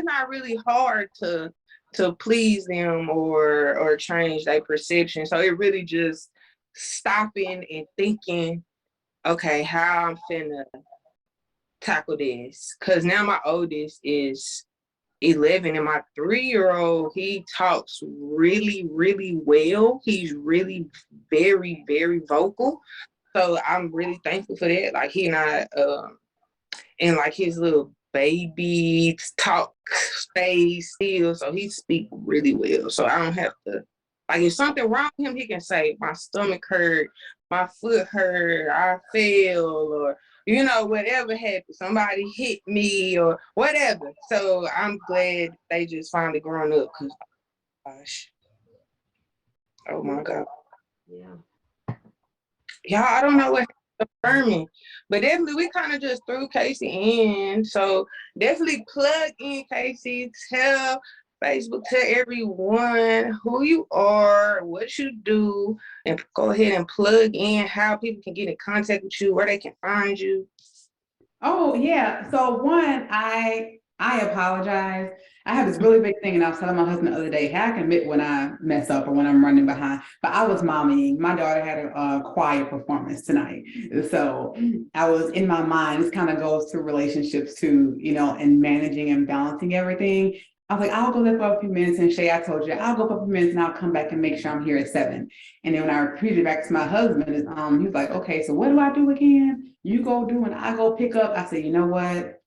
not really hard to to please them or change their perception. So it really just stopping and thinking, okay, how I'm finna tackle this. Cause now my oldest is 11 and my 3-year-old, he talks really, really well. He's really very, very vocal. So I'm really thankful for that. Like he not and like his little baby talk stays still. So he speak really well. So I don't have to, like if something wrong with him, he can say my stomach hurt, my foot hurt, I fell, or whatever happened. Somebody hit me or whatever. So I'm glad they just finally grown up, because gosh. Oh my God. Yeah. Y'all, I don't know what affirming, but definitely we kind of just threw Casey in. So definitely plug in, Casey. Tell Facebook, tell everyone who you are, what you do, and go ahead and plug in how people can get in contact with you, where they can find you. Oh yeah. So one, I apologize. I have this really big thing, and I was telling my husband the other day, hey, I can admit when I mess up or when I'm running behind. But I was mommying. My daughter had a choir performance tonight, so I was in my mind. This kind of goes to relationships too, and managing and balancing everything. I was like, I'll go there for a few minutes, and Shay, I told you, I'll go for a few minutes, and I'll come back and make sure I'm here at 7. And then when I repeated it back to my husband, he was like, okay, so what do I do again? You go do and I go pick up. I said, you know what?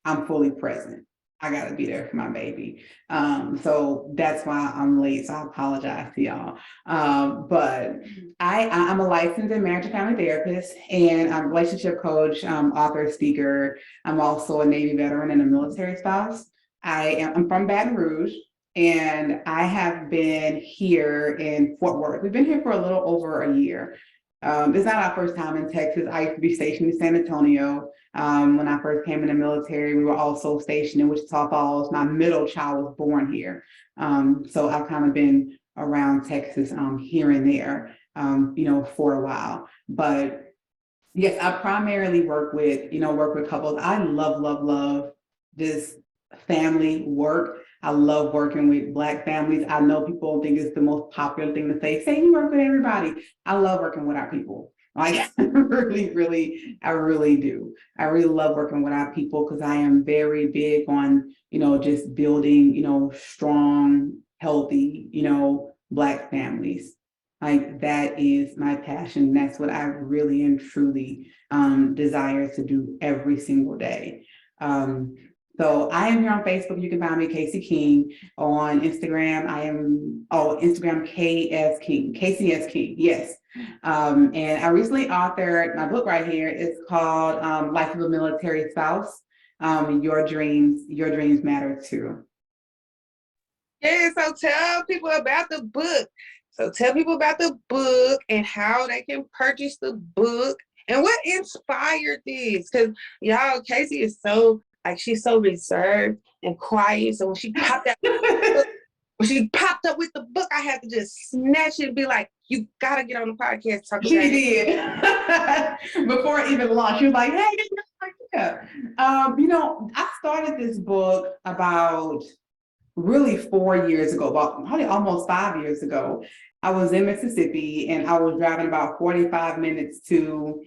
I'm fully present. I got to be there for my baby. So that's why I'm late. So I apologize to y'all. But I'm a licensed and marriage and family therapist, and I'm a relationship coach, author, speaker. I'm also a Navy veteran and a military spouse. I'm from Baton Rouge, and I have been here in Fort Worth. We've been here for a little over a year. It's not our first time in Texas. I used to be stationed in San Antonio. When I first came in the military, we were also stationed in Wichita Falls. My middle child was born here. So I've kind of been around Texas here and there, for a while. But yes, I primarily work with couples. I love this family work. I love working with Black families. I know people think it's the most popular thing to say you work with everybody. I love working with our people. Like I really do. I really love working with our people, because I am very big on, just building, strong, healthy, Black families. Like that is my passion. That's what I really and truly desire to do every single day. So I am here on Facebook. You can find me, Casey King. On Instagram, Instagram, KS King, KCS King, yes. And I recently authored my book right here. It's called Life of a Military Spouse. Your dreams matter too. Yeah, so tell people about the book. So tell people about the book and how they can purchase the book and what inspired this. Because y'all, Casey is so, she's so reserved and quiet. So when she popped up with the book, I had to just snatch it and be like, you gotta get on the podcast. She did. Before it even launched, she was like, hey, yeah. I started this book about really 4 years ago, about probably almost 5 years ago. I was in Mississippi, and I was driving about 45 minutes to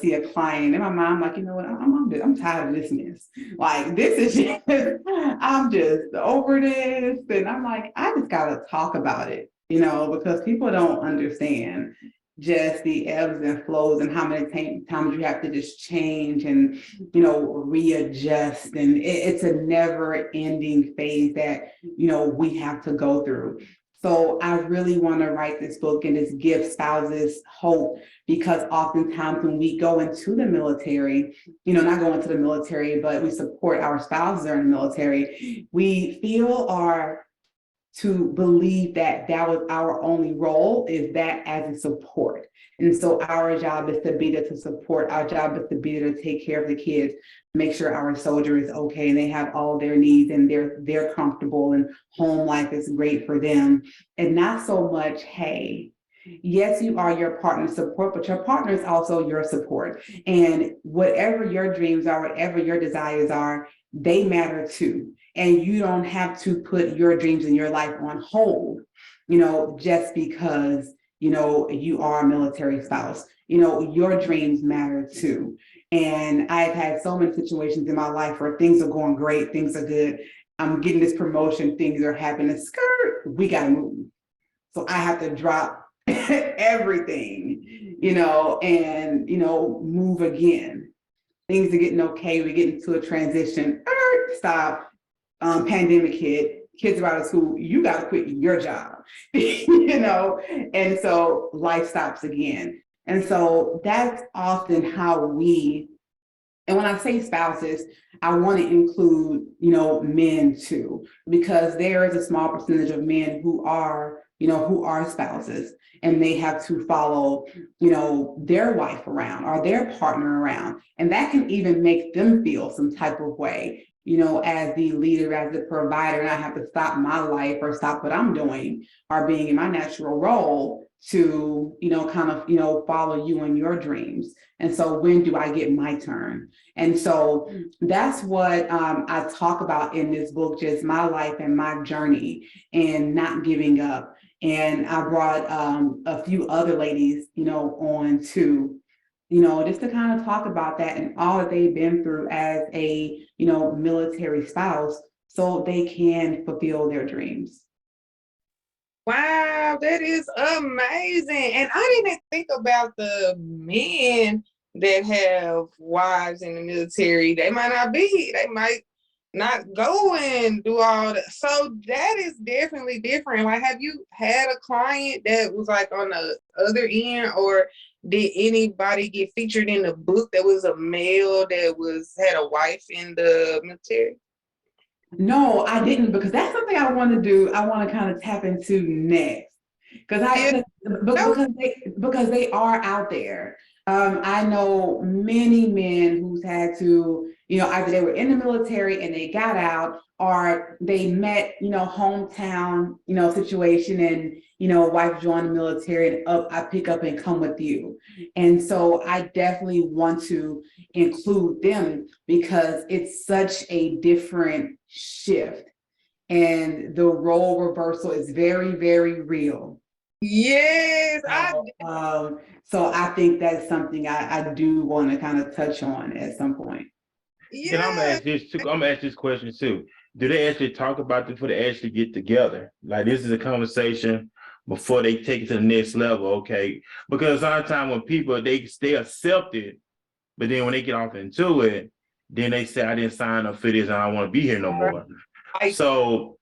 see a client. And my mom, like, you know what, I'm tired of this mess. Like, this is just, I'm just over this. And I'm like, I just gotta talk about it, because people don't understand just the ebbs and flows and how many times you have to just change and, readjust. And it's a never ending phase that, we have to go through. So I really want to write this book and just give spouses hope, because oftentimes when we go into the military, not go into the military, but we support our spouses that are in the military, we feel to believe that was our only role, is that as a support. And so our job is to be there to support. Our job is to be there to take care of the kids, make sure our soldier is okay and they have all their needs and they're comfortable and home life is great for them. And not so much, hey, yes, you are your partner's support, but your partner is also your support. And whatever your dreams are, whatever your desires are, they matter too. And you don't have to put your dreams and your life on hold, just because, you are a military spouse. Your dreams matter too. And I've had so many situations in my life where things are going great, things are good. I'm getting this promotion, things are happening, skirt, we gotta move. So I have to drop everything, and, move again. Things are getting okay, we get into a transition, stop, pandemic hit, kids are out of school, you got to quit your job, and so life stops again. And so that's often how and when I say spouses, I want to include, men too, because there is a small percentage of men who are spouses, and they have to follow, their wife around or their partner around. And that can even make them feel some type of way, as the leader, as the provider, and I have to stop my life or stop what I'm doing or being in my natural role to, kind of, follow you in your dreams. And so when do I get my turn? And so that's what I talk about in this book, just my life and my journey and not giving up. And I brought a few other ladies, on too, just to kind of talk about that and all that they've been through as a, military spouse, so they can fulfill their dreams. Wow, that is amazing. And I didn't think about the men that have wives in the military. They might not go and do all that. So that is definitely different. Like, have you had a client that was like on the other end, or did anybody get featured in the book that was a male that had a wife in the military? No, I didn't, because that's something I want to do. I want to kind of tap into next, because they are out there. I know many men who's had to, either they were in the military and they got out, or they met, hometown, situation, and, wife joined the military, and I pick up and come with you. And so I definitely want to include them, because it's such a different shift, and the role reversal is very, very real. Yes, So I think that's something I do want to kind of touch on at some point. And I'm gonna ask this too. I'm gonna ask this question too. Do they actually talk about this before they actually get together? Like, this is a conversation before they take it to the next level, okay? Because a lot of time when people they accept it, but then when they get off into it, then they say, I didn't sign up for this and I don't want to be here no more. So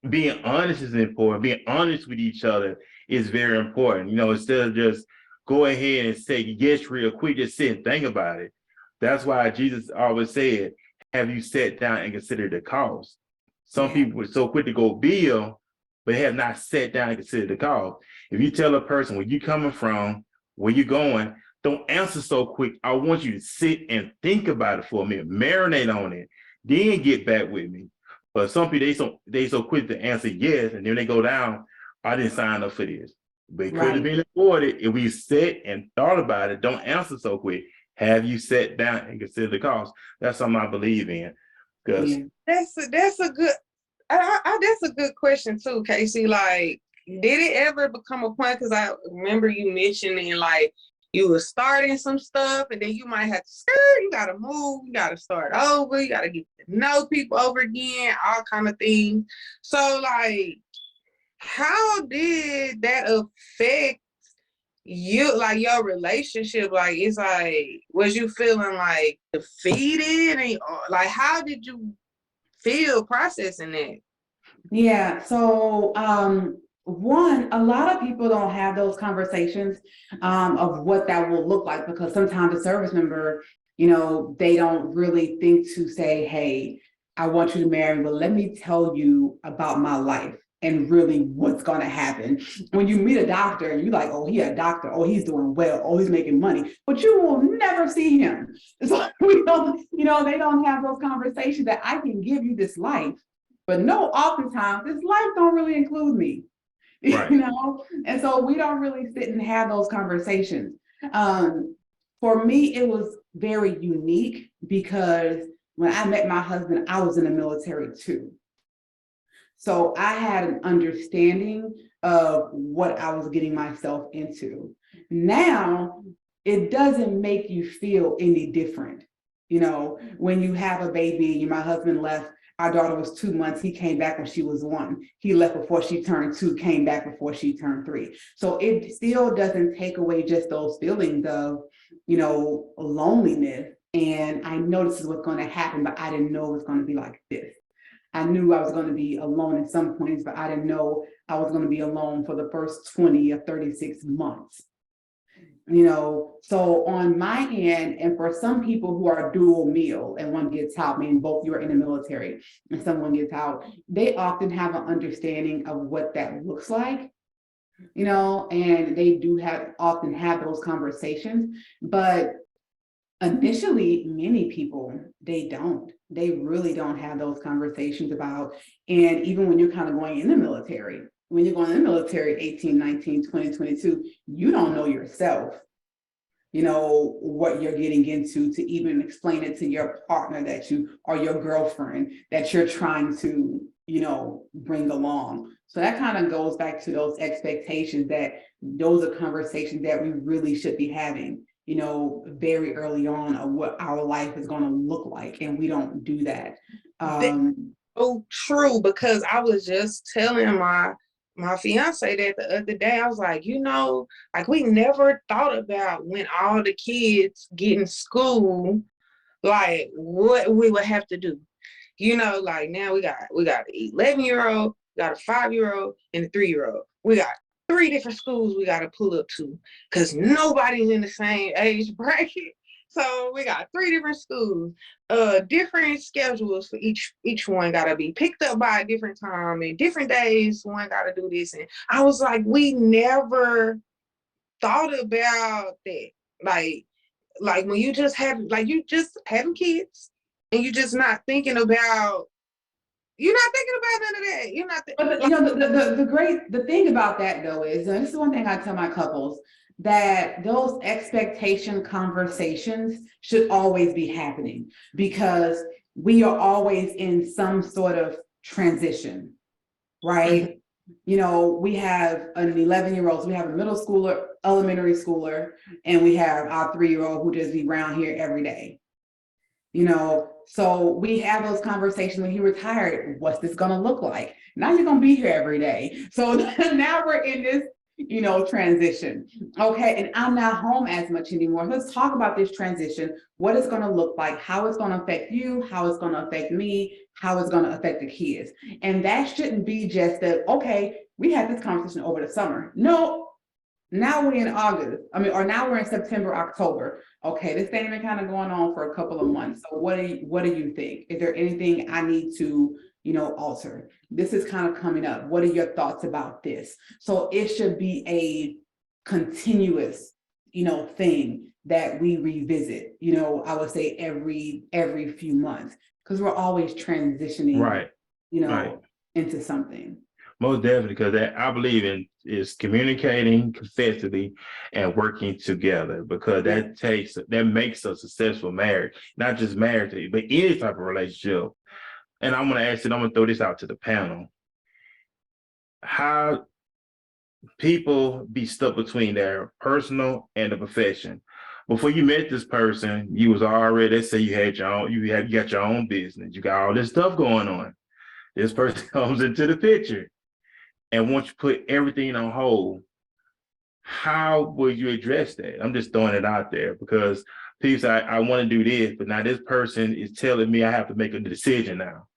being honest is important. Being honest with each other is very important. Instead of just go ahead and say yes real quick, just sit and think about it. That's why Jesus always said, have you sat down and considered the cost? Some people are so quick to go bill, but have not sat down and considered the cost. If you tell a person where you coming from, where you going, don't answer so quick. I want you to sit and think about it for a minute, marinate on it, then get back with me. But some people, they so quick to answer yes, and then they go down, I didn't sign up for this. But it could have been avoided if we sat and thought about it. Don't answer so quick. Have you sat down and considered the cost? That's something I believe in. Because that's a good that's a good question too, Casey. Like, did it ever become a point? Because I remember you mentioning, like, you were starting some stuff, and then you might have to you gotta move, you gotta start over, you gotta get to know people over again, all kind of things. So, like, how did that affect you, like, your relationship? Like, it's like, was you feeling like defeated, and like, how did you feel processing that? Yeah, so one, a lot of people don't have those conversations of what that will look like, because sometimes a service member, they don't really think to say, hey, I want you to marry, but let me tell you about my life and really what's going to happen. When you meet a doctor and you're like, oh, he's a doctor, oh, he's doing well, oh, he's making money, but you will never see him. So we don't, they don't have those conversations that I can give you this life. But no, oftentimes this life don't really include me, Right. And so we don't really sit and have those conversations. For me, it was very unique, because when I met my husband, I was in the military too. So I had an understanding of what I was getting myself into. Now, it doesn't make you feel any different. You know, when you have a baby, my husband left, our daughter was 2 months, he came back when she was 1. He left before she turned 2, came back before she turned 3. So it still doesn't take away just those feelings of, loneliness. And I know this is what's going to happen, but I didn't know it was going to be like this. I knew I was going to be alone at some points, but I didn't know I was going to be alone for the first 20 or 36 months. So on my end, and for some people who are dual meal and one gets out, meaning both you are in the military and someone gets out, they often have an understanding of what that looks like, and they do often have those conversations. But initially, many people, they really don't have those conversations about, and even when you're kind of going in the military, when you're going in the military, 18, 19, 20, 22, you don't know yourself, what you're getting into, to even explain it to your partner or your girlfriend that you're trying to, bring along. So that kind of goes back to those expectations, that those are conversations that we really should be having, very early on, of what our life is going to look like. And we don't do that. Oh, true, because I was just telling my fiance that the other day. I was like, like we never thought about when all the kids get in school, like what we would have to do. Like now we got an 11-year-old, got a 5-year-old, and a 3-year-old. We got 3 different schools we got to pull up to, because nobody's in the same age bracket. So we got 3 different schools, different schedules for each one, got to be picked up by a different time and different days. One got to do this. And I was like, we never thought about that. Like when you just having kids and you just not thinking about, you're not thinking about none of that. You're not. But the thing about that though is, and this is one thing I tell my couples, that those expectation conversations should always be happening, because we are always in some sort of transition, right? We have an 11-year-old, so we have a middle schooler, elementary schooler, and we have our 3-year-old who just be around here every day. So we have those conversations when he retired. What's this going to look like? Now you're going to be here every day. So now we're in this, transition. Okay. And I'm not home as much anymore. Let's talk about this transition, what it's going to look like, how it's going to affect you, how it's going to affect me, how it's going to affect the kids. And that shouldn't be just that, okay, we had this conversation over the summer. No. Now we're in August, or now we're in September, October. Okay, this thing been kind of going on for a couple of months. So what do you think? Is there anything I need to, alter? This is kind of coming up. What are your thoughts about this? So it should be a continuous, thing that we revisit, I would say every few months, because we're always transitioning, Right. into something. Most definitely, because I believe in is communicating effectively and working together, because that makes a successful marriage, not just marriage, but any type of relationship. And I'm going to throw this out to the panel. How people be stuck between their personal and the profession. Before you met this person, you was already, let's say you got your own business, you got all this stuff going on. This person comes into the picture. And once you put everything on hold, how will you address that? I'm just throwing it out there, because people say, I want to do this, but now this person is telling me I have to make a decision now.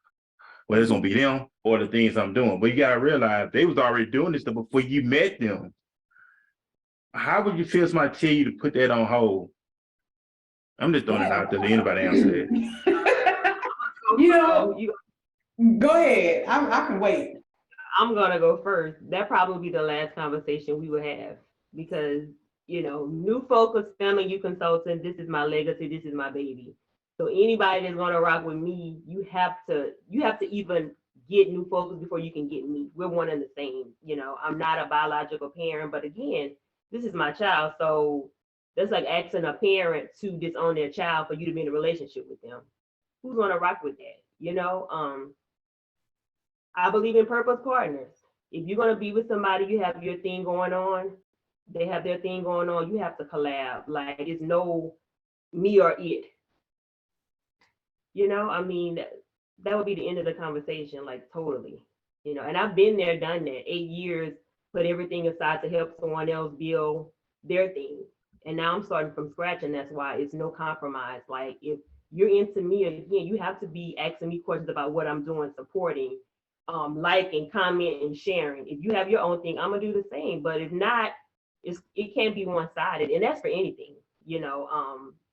Whether it's going to be them or the things I'm doing. But you got to realize they was already doing this stuff before you met them. How would you feel somebody tell you to put that on hold? I'm just throwing it out there. Anybody answer that? Go ahead. I can wait. I'm gonna go first. That probably be the last conversation we would have, because New Focus Family Youth Consultant, this is my legacy, this is my baby. So anybody that's gonna rock with me, you have to even get New Focus before you can get me. We're one and the same. I'm not a biological parent, but again, this is my child. So that's like asking a parent to disown their child for you to be in a relationship with them. who's gonna rock with that? I believe in purpose partners. If you're gonna be with somebody, you have your thing going on, they have their thing going on, you have to collab. Like it's no me or it. I mean, that would be the end of the conversation, like totally. And I've been there, done that. 8 years, put everything aside to help someone else build their thing. And now I'm starting from scratch, and that's why it's no compromise. Like if you're into me again, you have to be asking me questions about what I'm doing, supporting, liking, comment, and sharing. If you have your own thing, I'm gonna do the same. But if not, it can't be one-sided, and that's for anything.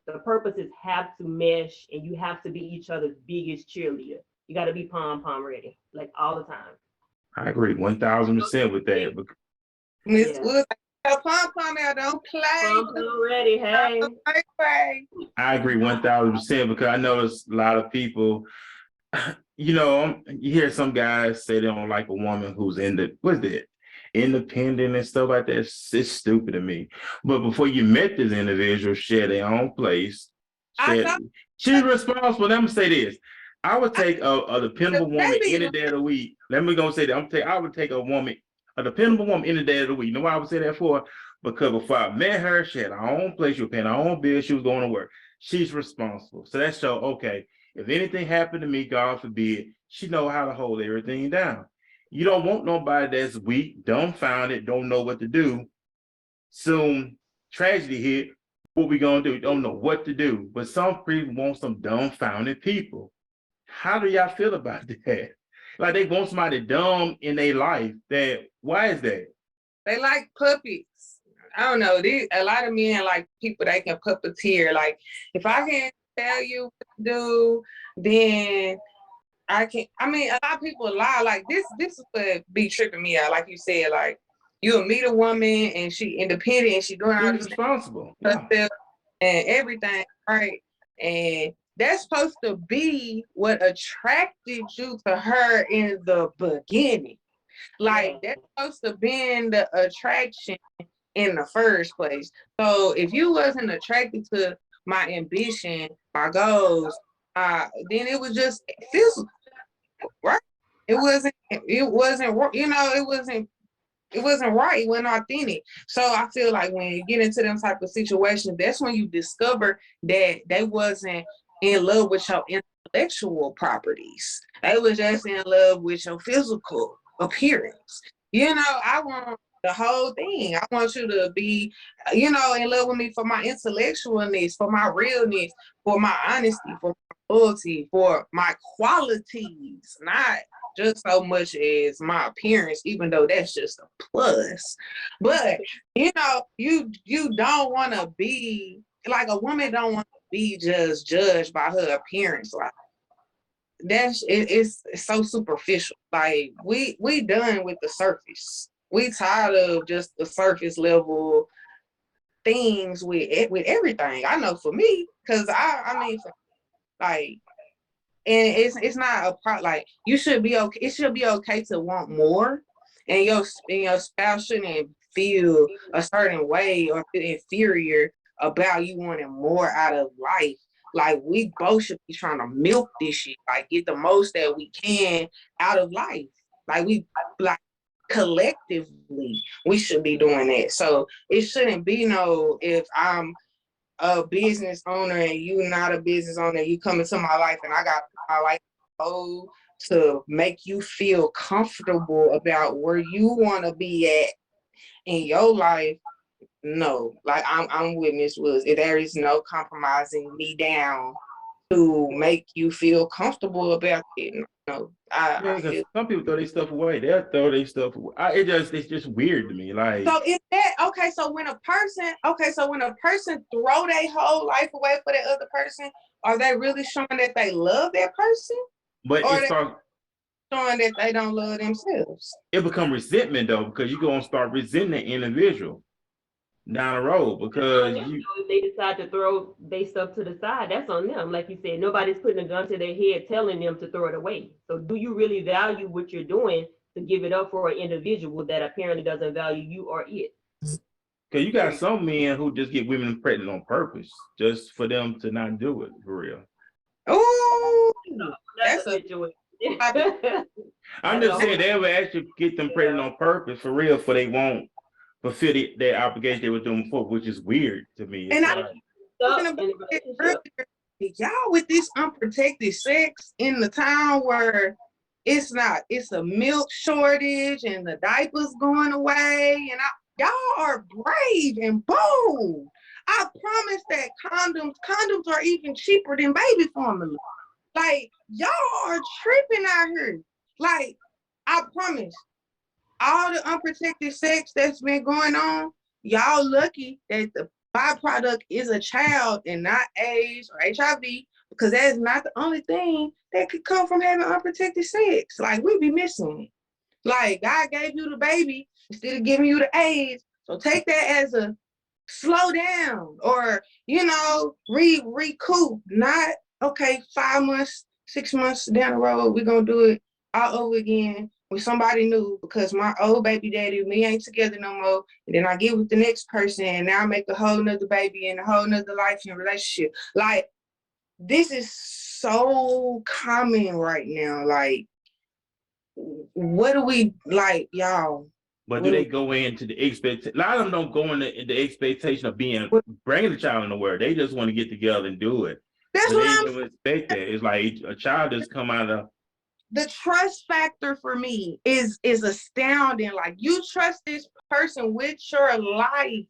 The purposes have to mesh, and you have to be each other's biggest cheerleader. You got to be pom ready, like all the time. I agree 1000% with that. Miss Yeah. Woods, pom now, don't play. Pom ready, hey. I agree 1000% because I notice a lot of people, you hear some guys say they don't like a woman who's independent and stuff like that. It's stupid to me. But before you met this individual, share their own place. She's responsible. Let me say this. I would take a dependable woman any day of the week. Let me go say that. I would take a dependable woman any day of the week. You know why I would say that for? Because before I met her, she had her own place. She was paying her own bills. She was going to work. She's responsible. So that shows, okay, if anything happened to me, God forbid, she know how to hold everything down. You don't want nobody that's weak, dumbfounded, don't know what to do. Soon, tragedy hit. What we gonna do? Don't know what to do. But some people want some dumbfounded people. How do y'all feel about that? Like they want somebody dumb in their life. Why is that? They like puppies. I don't know. A lot of men like people that can puppeteer. Like if I can't tell you what to do, then I can't. I mean, a lot of people lie. Like this is what be tripping me out. Like you said, like you'll meet a woman and she independent and she doing all this responsible and everything, right? And that's supposed to be what attracted you to her in the beginning. Like that's supposed to be the attraction in the first place. So if you wasn't attracted to my ambition, my goals, then it was just physical, right? It wasn't, it wasn't right. It wasn't authentic. So I feel like when you get into them type of situations, that's when you discover that they wasn't in love with your intellectual properties. They was just in love with your physical appearance. I want the whole thing. I want you to be, in love with me for my intellectualness, for my realness, for my honesty, for my loyalty, for my qualities, not just so much as my appearance, even though that's just a plus. But you don't want to be like a woman. Don't want to be just judged by her appearance. Like it's so superficial. Like we done with the surface. We tired of just the surface level things with everything. I know for me, because I mean, like. And it's not a part, like you should be okay. It should be okay to want more, and your spouse shouldn't feel a certain way or feel inferior about you wanting more out of life. Like we both should be trying to milk this shit, like get the most that we can out of life. Like collectively, we should be doing that. So it shouldn't be if I'm a business owner and you not a business owner, you come into my life and I got my life to make you feel comfortable about where you want to be at in your life. No, like I'm with Miss Woods. There is no compromising me down to make you feel comfortable about it. No, I feel some people throw their stuff away. They'll throw their stuff away. It's just weird to me. Like, so is that okay? So when a person throw their whole life away for that other person, are they really showing that they love that person? But or it starts showing that they don't love themselves. It become resentment though, because you're gonna start resenting the individual down the road because if they decide to throw their stuff to the side, that's on them. Like you said, nobody's putting a gun to their head telling them to throw it away. So do you really value what you're doing to give it up for an individual that apparently doesn't value you or it? Because you got some men who just get women pregnant on purpose, just for them to not do it for real. Oh, That's that's a a situation. I'm just saying they would actually get them pregnant on purpose for real, for they won't fulfill their obligation they were doing before, which is weird to me. It's and I like, talking Stuck about in a it relationship. earlier. Y'all with this unprotected sex in the town where it's a milk shortage and the diapers going away, and y'all are brave and bold. I promise that condoms are even cheaper than baby formula. Like, y'all are tripping out here. Like, I promise, all the unprotected sex that's been going on, y'all lucky that the byproduct is a child and not AIDS or HIV, because that's not the only thing that could come from having unprotected sex. Like, we be missing it. Like, God gave you the baby instead of giving you the AIDS. So take that as a slow down, or recoup. Not okay, 5 months, 6 months down the road, we're gonna do it all over again with somebody new because my old baby daddy, me ain't together no more. And then I get with the next person and now I make a whole nother baby and a whole nother life and relationship. Like, this is so common right now. Like, what do we like, y'all? but do they go into the expectation? A lot of them don't go into the expectation of bringing the child in the world. They just want to get together and do it. That's But what they I'm don't expect that. It's like a child that's come out of. The trust factor for me is astounding. Like, you trust this person with your life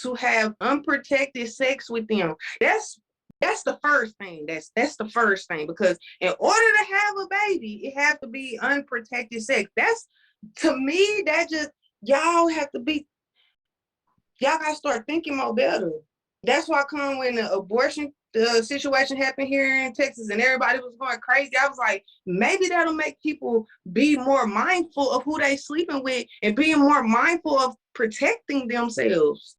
to have unprotected sex with them. That's the first thing. That's the first thing, because in order to have a baby, it have to be unprotected sex. That's, to me, that just, y'all gotta start thinking more better. That's why come when the abortion situation happened here in Texas and everybody was going crazy, I was like, maybe that'll make people be more mindful of who they sleeping with and being more mindful of protecting themselves.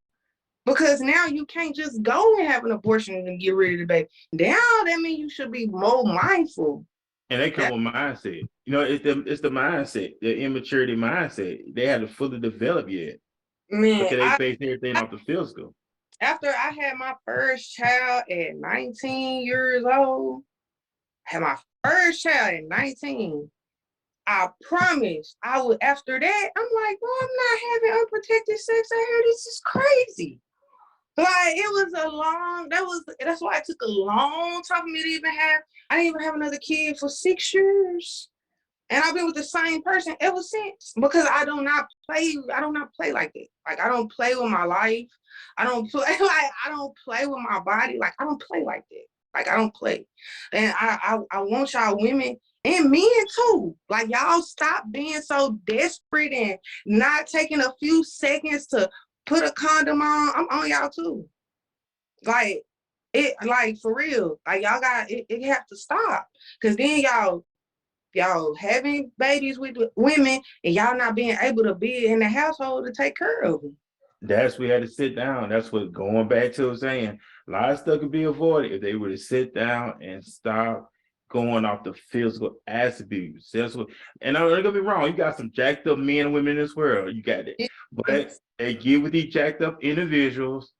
Because now you can't just go and have an abortion and get rid of the baby. Now that means you should be more mindful. And they come with mindset. It's the mindset, the immaturity mindset. They haven't fully developed yet. Man, Because they base everything off the physical. after I had my first child at 19 years old, I had my first child at 19. I promise I would, after that, I'm like, well, I'm not having unprotected sex out here. This is crazy. Like, it was that's why it took a long time for me to even I didn't even have another kid for 6 years. And I've been with the same person ever since, because I do not play like that. Like, I don't play with my life. I don't play with my body. Like, I don't play like that. Like, I don't play. And I want y'all women and men too. Like, y'all stop being so desperate and not taking a few seconds to put a condom on. I'm on y'all too. Like, for real. Like, y'all got it have to stop. Cause then y'all having babies with women and y'all not being able to be in the household to take care of them. That's we had to sit down. That's what going back to saying. A lot of stuff could be avoided if they were to sit down and stop going off the physical attributes. That's what, and I'm not gonna be wrong. You got some jacked up men and women in this world. You got it. But they get with these jacked up individuals.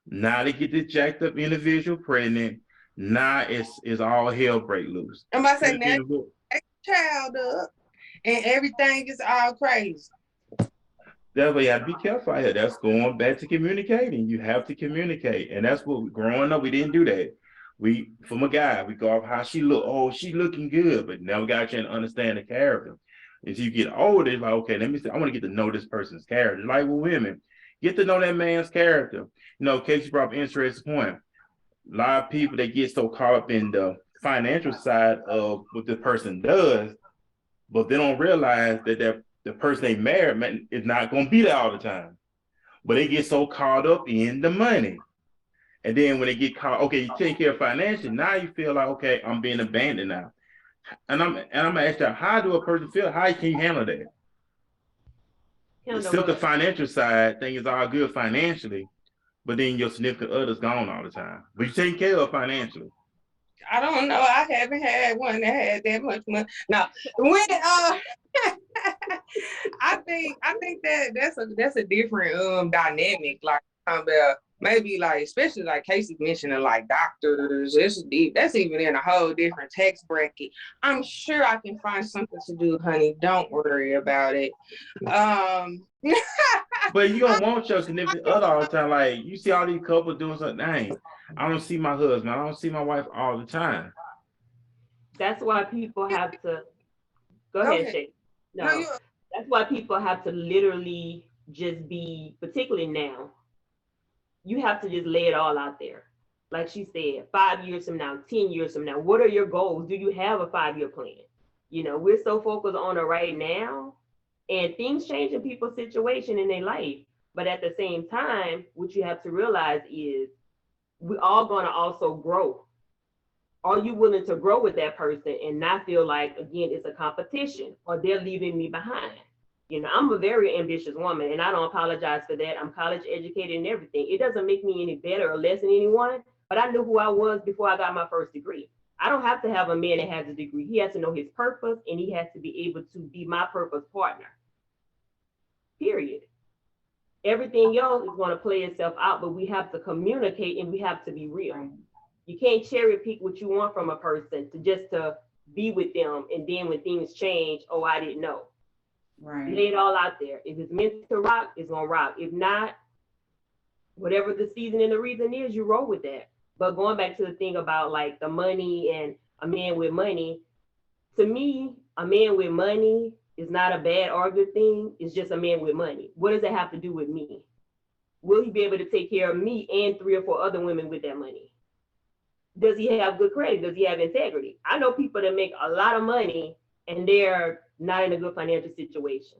Now they get this jacked up individual pregnant. Now it's all hell break loose. I'm about to say, now you take a child up and everything is all crazy. That's why you have to be careful out here. That's going back to communicating. You have to communicate. And that's what growing up, we didn't do that. From a guy, we go off how she look. Oh, she looking good, but now we got to understand the character. As you get older, it's like, okay, let me see. I want to get to know this person's character. Like with women, get to know that man's character. Casey brought up an interesting point. A lot of people, they get so caught up in the financial side of what the person does, but they don't realize that the person they married is not going to be there all the time. But they get so caught up in the money. And then when they get caught, okay, you take care of financially, now you feel like, okay, I'm being abandoned now. And I'm gonna ask you, how do a person feel? How can you handle that? Still the financial side thing is all good financially, but then your significant other's gone all the time. But you take care of financially. I don't know. I haven't had one that had that much money. No, when I think that's a different dynamic. Like, about maybe like, especially like Casey mentioning like doctors, it's deep. That's even in a whole different tax bracket. I'm sure I can find something to do, honey. Don't worry about it. Um, But you don't want your significant other all the time. Like you see all these couples doing something. Dang, I don't see my husband. I don't see my wife all the time. That's why people have to go Go ahead, ahead. Shay. no, No, you. that's why people have to literally just be, particularly now, you have to just lay it all out there. Like she said, 5 years from now, 10 years from now, what are your goals? Do you have a 5-year plan? You know, we're so focused on it right now, and things change in people's situation in their life. But at the same time, what you have to realize is we're all going to also grow. Are you willing to grow with that person and not feel like, again, it's a competition or they're leaving me behind? You know, I'm a very ambitious woman and I don't apologize for that. I'm college educated and everything. It doesn't make me any better or less than anyone, but I knew who I was before I got my first degree. I don't have to have a man that has a degree. He has to know his purpose and he has to be able to be my purpose partner. Period. Everything else is going to play itself out, but we have to communicate and we have to be real. You can't cherry pick what you want from a person to be with them, and then when things change, oh, I didn't know. Right. Lay it all out there. If it's meant to rock, it's gonna rock. If not, whatever the season and the reason is, you roll with that. But going back to the thing about like the money and a man with money, to me, a man with money is not a bad or good thing. It's just a man with money. What does it have to do with me? Will he be able to take care of me and 3 or 4 other women with that money? Does he have good credit? Does he have integrity? I know people that make a lot of money and they're not in a good financial situation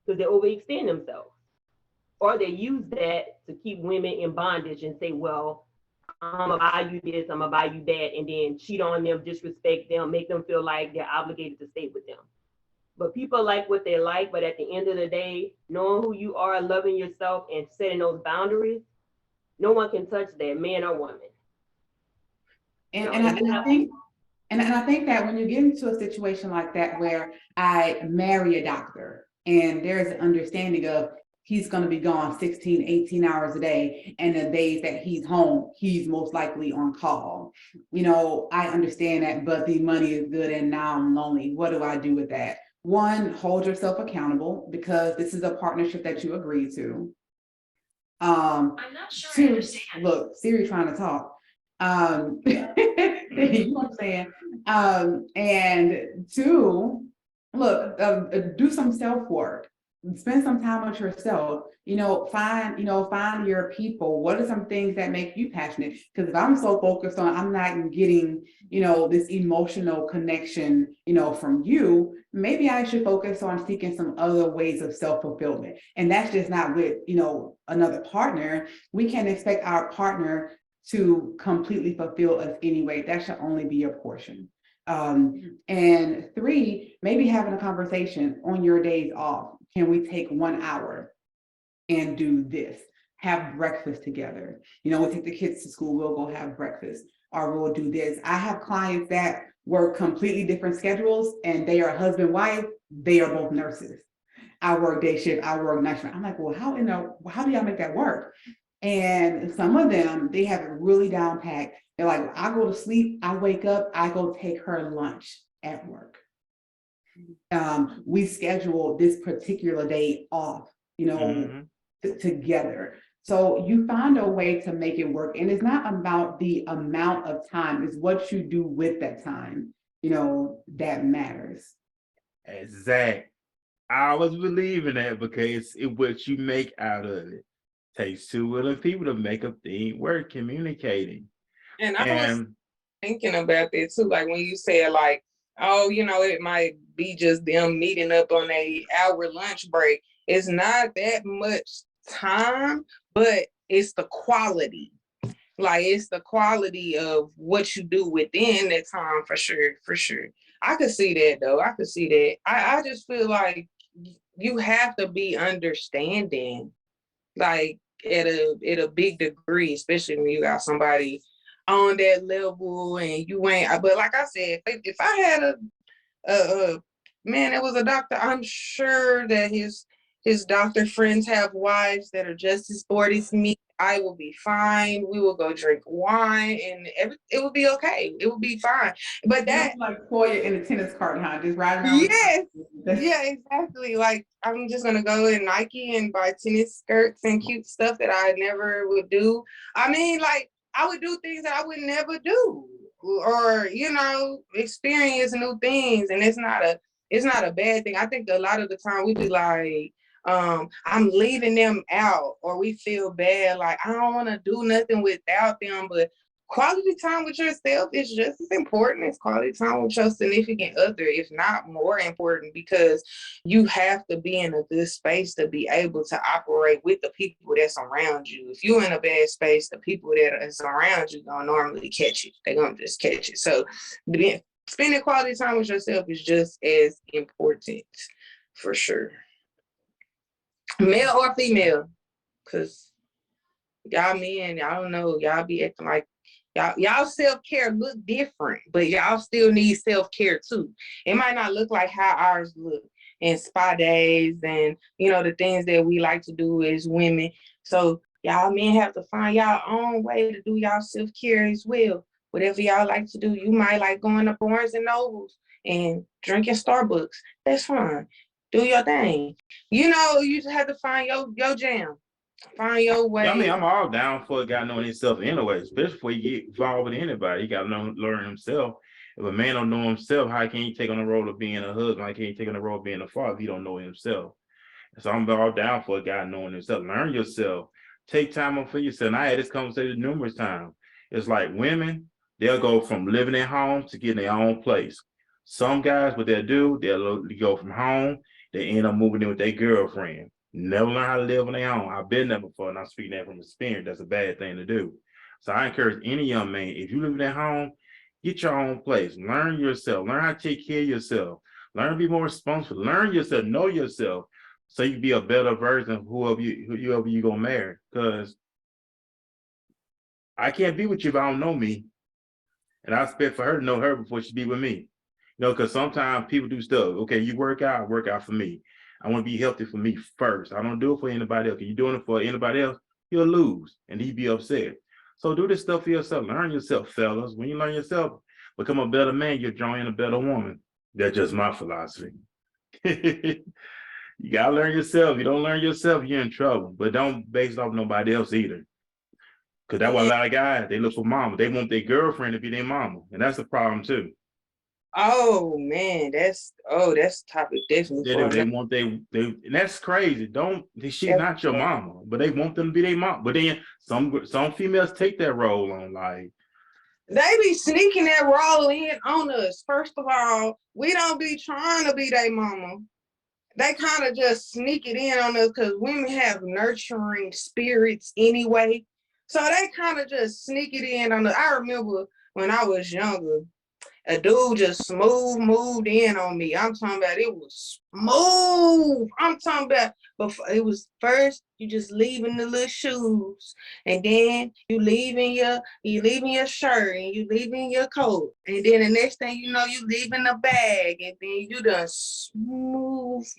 because they overextend themselves. Or they use that to keep women in bondage and say, well, I'm gonna buy you this, I'm gonna buy you that, and then cheat on them, disrespect them, make them feel like they're obligated to stay with them. But people like what they like, but at the end of the day, knowing who you are, loving yourself, and setting those boundaries, no one can touch that, man or woman. And I think that when you get into a situation like that where I marry a doctor and there's an understanding of he's going to be gone 16, 18 hours a day, and the days that he's home, he's most likely on call. You know, I understand that, but the money is good and now I'm lonely. What do I do with that? One, hold yourself accountable because this is a partnership that you agreed to. I'm not sure I understand. Look, Siri trying to talk. You know what I'm saying? And 2, look, do some self-work. Spend some time with yourself. Find your people. What are some things that make you passionate? Because if I'm so focused on, I'm not getting, this emotional connection, from you, maybe I should focus on seeking some other ways of self-fulfillment. And that's just not with, another partner. We can't expect our partner to completely fulfill us anyway. That should only be a portion. And 3, maybe having a conversation on your days off. Can we take 1 hour and do this? Have breakfast together. We'll take the kids to school, we'll go have breakfast, or we'll do this. I have clients that work completely different schedules and they are husband, wife, they are both nurses. I work day shift, I work night shift. I'm like, well, how do y'all make that work? And some of them, they have it really down packed. They're like, I go to sleep, I wake up, I go take her lunch at work. We schedule this particular day off, together. So you find a way to make it work. And it's not about the amount of time, it's what you do with that time, that matters. Exactly. I always believe in that because it's what you make out of it. Takes 2 willing people to make a thing work, communicating. And I was thinking about that too, like when you said like, oh, it might be just them meeting up on a hour lunch break. It's not that much time, but it's the quality. Like it's the quality of what you do within that time for sure, for sure. I could see that though. I could see that. I just feel like you have to be understanding, like at a big degree, especially when you got somebody on that level and you ain't. But like I said, if I had a man that was a doctor, I'm sure that his his doctor friends have wives that are just as sporty as me. I will be fine. We will go drink wine and it will be okay. It will be fine. But that, like Toya in a tennis cart, huh? Just riding around. yes, yeah, exactly. Like I'm just gonna go in Nike and buy tennis skirts and cute stuff that I never would do. I mean, like I would do things that I would never do, or experience new things, and it's not a bad thing. I think a lot of the time we be like, I'm leaving them out, or we feel bad, like I don't want to do nothing without them, but quality time with yourself is just as important as quality time with your significant other, if not more important, because you have to be in a good space to be able to operate with the people that's around you. If you're in a bad space, the people that is around you gonna normally catch it. They're gonna just catch it. So spending quality time with yourself is just as important, for sure. Male or female, because y'all men, I don't know, y'all be acting like y'all self-care look different, but y'all still need self-care too. It might not look like how ours look in spa days and the things that we like to do as women. So y'all men have to find y'all own way to do y'all self-care as well. Whatever y'all like to do, you might like going to Barnes and Nobles and drinking Starbucks. That's fine. Do your thing. You just have to find your jam. Find your way. I mean, I'm all down for a guy knowing himself anyway, especially before you get involved with anybody. He got to learn himself. If a man don't know himself, how can he take on the role of being a husband? How can he take on the role of being a father if he don't know himself? So I'm all down for a guy knowing himself. Learn yourself. Take time off for yourself. And I had this conversation numerous times. It's like women, they'll go from living at home to getting their own place. Some guys, what they'll do, they'll go from home, they end up moving in with their girlfriend. Never learn how to live on their own. I've been there before, and I'm speaking that from experience. That's a bad thing to do. So I encourage any young man, if you live at home, get your own place. Learn yourself. Learn how to take care of yourself. Learn to be more responsible. Learn yourself. Know yourself, so you can be a better version of whoever you gonna marry. Because I can't be with you if I don't know me, and I expect for her to know her before she be with me. Because sometimes people do stuff. Okay, you work out for me. I want to be healthy for me first. I don't do it for anybody else. If you're doing it for anybody else, you'll lose and he'd be upset. So do this stuff for yourself. Learn yourself, fellas. When you learn yourself, become a better man, you're drawing a better woman. That's just my philosophy. You gotta learn yourself. If you don't learn yourself, you're in trouble. But don't base it off nobody else either. Because that's why a lot of guys, they look for mama. They want their girlfriend to be their mama. And that's a problem too. Oh man, that's topic definitely. They want and that's crazy. She's not your mama, but they want them to be their mom. But then some females take that role on, like they be sneaking that role in on us. First of all, we don't be trying to be their mama. They kind of just sneak it in on us because women have nurturing spirits anyway. So they kind of just sneak it in on us. I remember when I was younger, a dude just moved in on me. I'm talking about it was smooth. I'm talking about before it was first you just leaving the little shoes, and then you leaving your shirt, and you leaving your coat, and then the next thing you know you leaving the bag, and then you done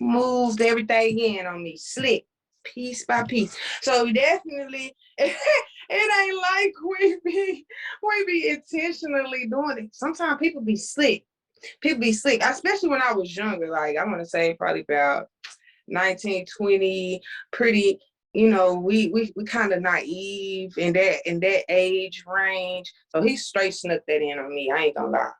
moved everything in on me, slick, piece by piece. So definitely it ain't like we be intentionally doing it. Sometimes people be slick. Especially when I was younger. Like I want to say probably about 19, 20, pretty, we kind of naive in that age range. So he straight snuck that in on me. I ain't gonna lie.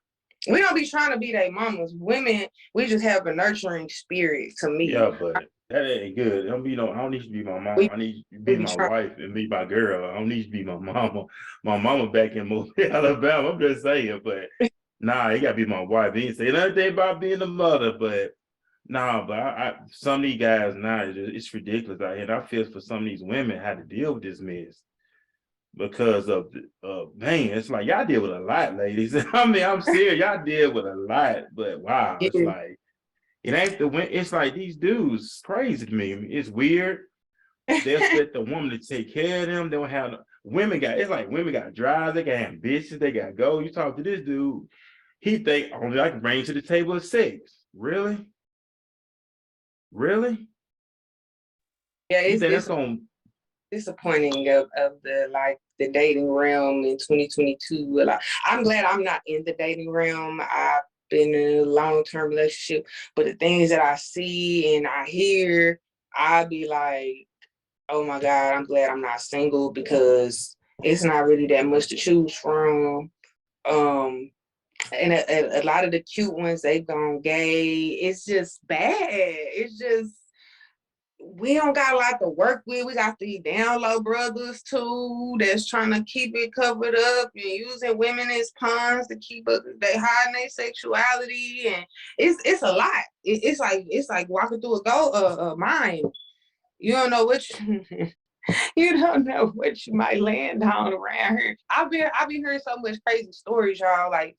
We don't be trying to be their mamas. Women, we just have a nurturing spirit to me. yeah, but that ain't good. I don't need to be my mom. I need to be my wife and be my girl. I don't need to be my mama. My mama back in Mobile, Alabama. I'm just saying, but nah, it gotta be my wife. He didn't say nothing about being a mother, but nah, but I some of these guys now, it's ridiculous out here. And I feel for some of these women how to deal with this mess because of man, it's like y'all deal with a lot, ladies. I mean, I'm serious, y'all deal with a lot, but wow, it's like it ain't it's like these dudes crazy to me. It's weird. They expect the woman to take care of them. They don't have women got drives, they got ambitions, they got goals. You talk to this dude, he think only I can bring to the table is sex. Really? Yeah, You think that's it's gonna disappointing of the dating realm in 2022. I'm glad I'm not in the dating realm. I've been in a long-term relationship, but the things that I see and I hear, I'd be like, oh my God, I'm glad I'm not single because it's not really that much to choose from. And a lot of the cute ones, they've gone gay. It's just bad. It's just, we don't got a lot to work with. We got the down low brothers too that's trying to keep it covered up and using women as pawns to keep up. They hiding their sexuality, and it's a lot. It's like walking through a mine. You don't know which you don't know what you might land on around here. I've been hearing so much crazy stories, y'all. Like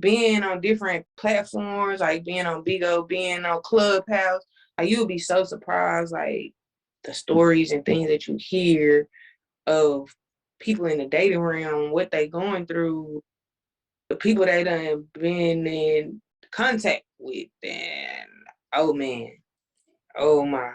being on different platforms, like being on Bigo, being on Clubhouse. Like you'll be so surprised, like the stories and things that you hear of people in the dating realm, what they going through, the people they done been in contact with, and oh man, oh my,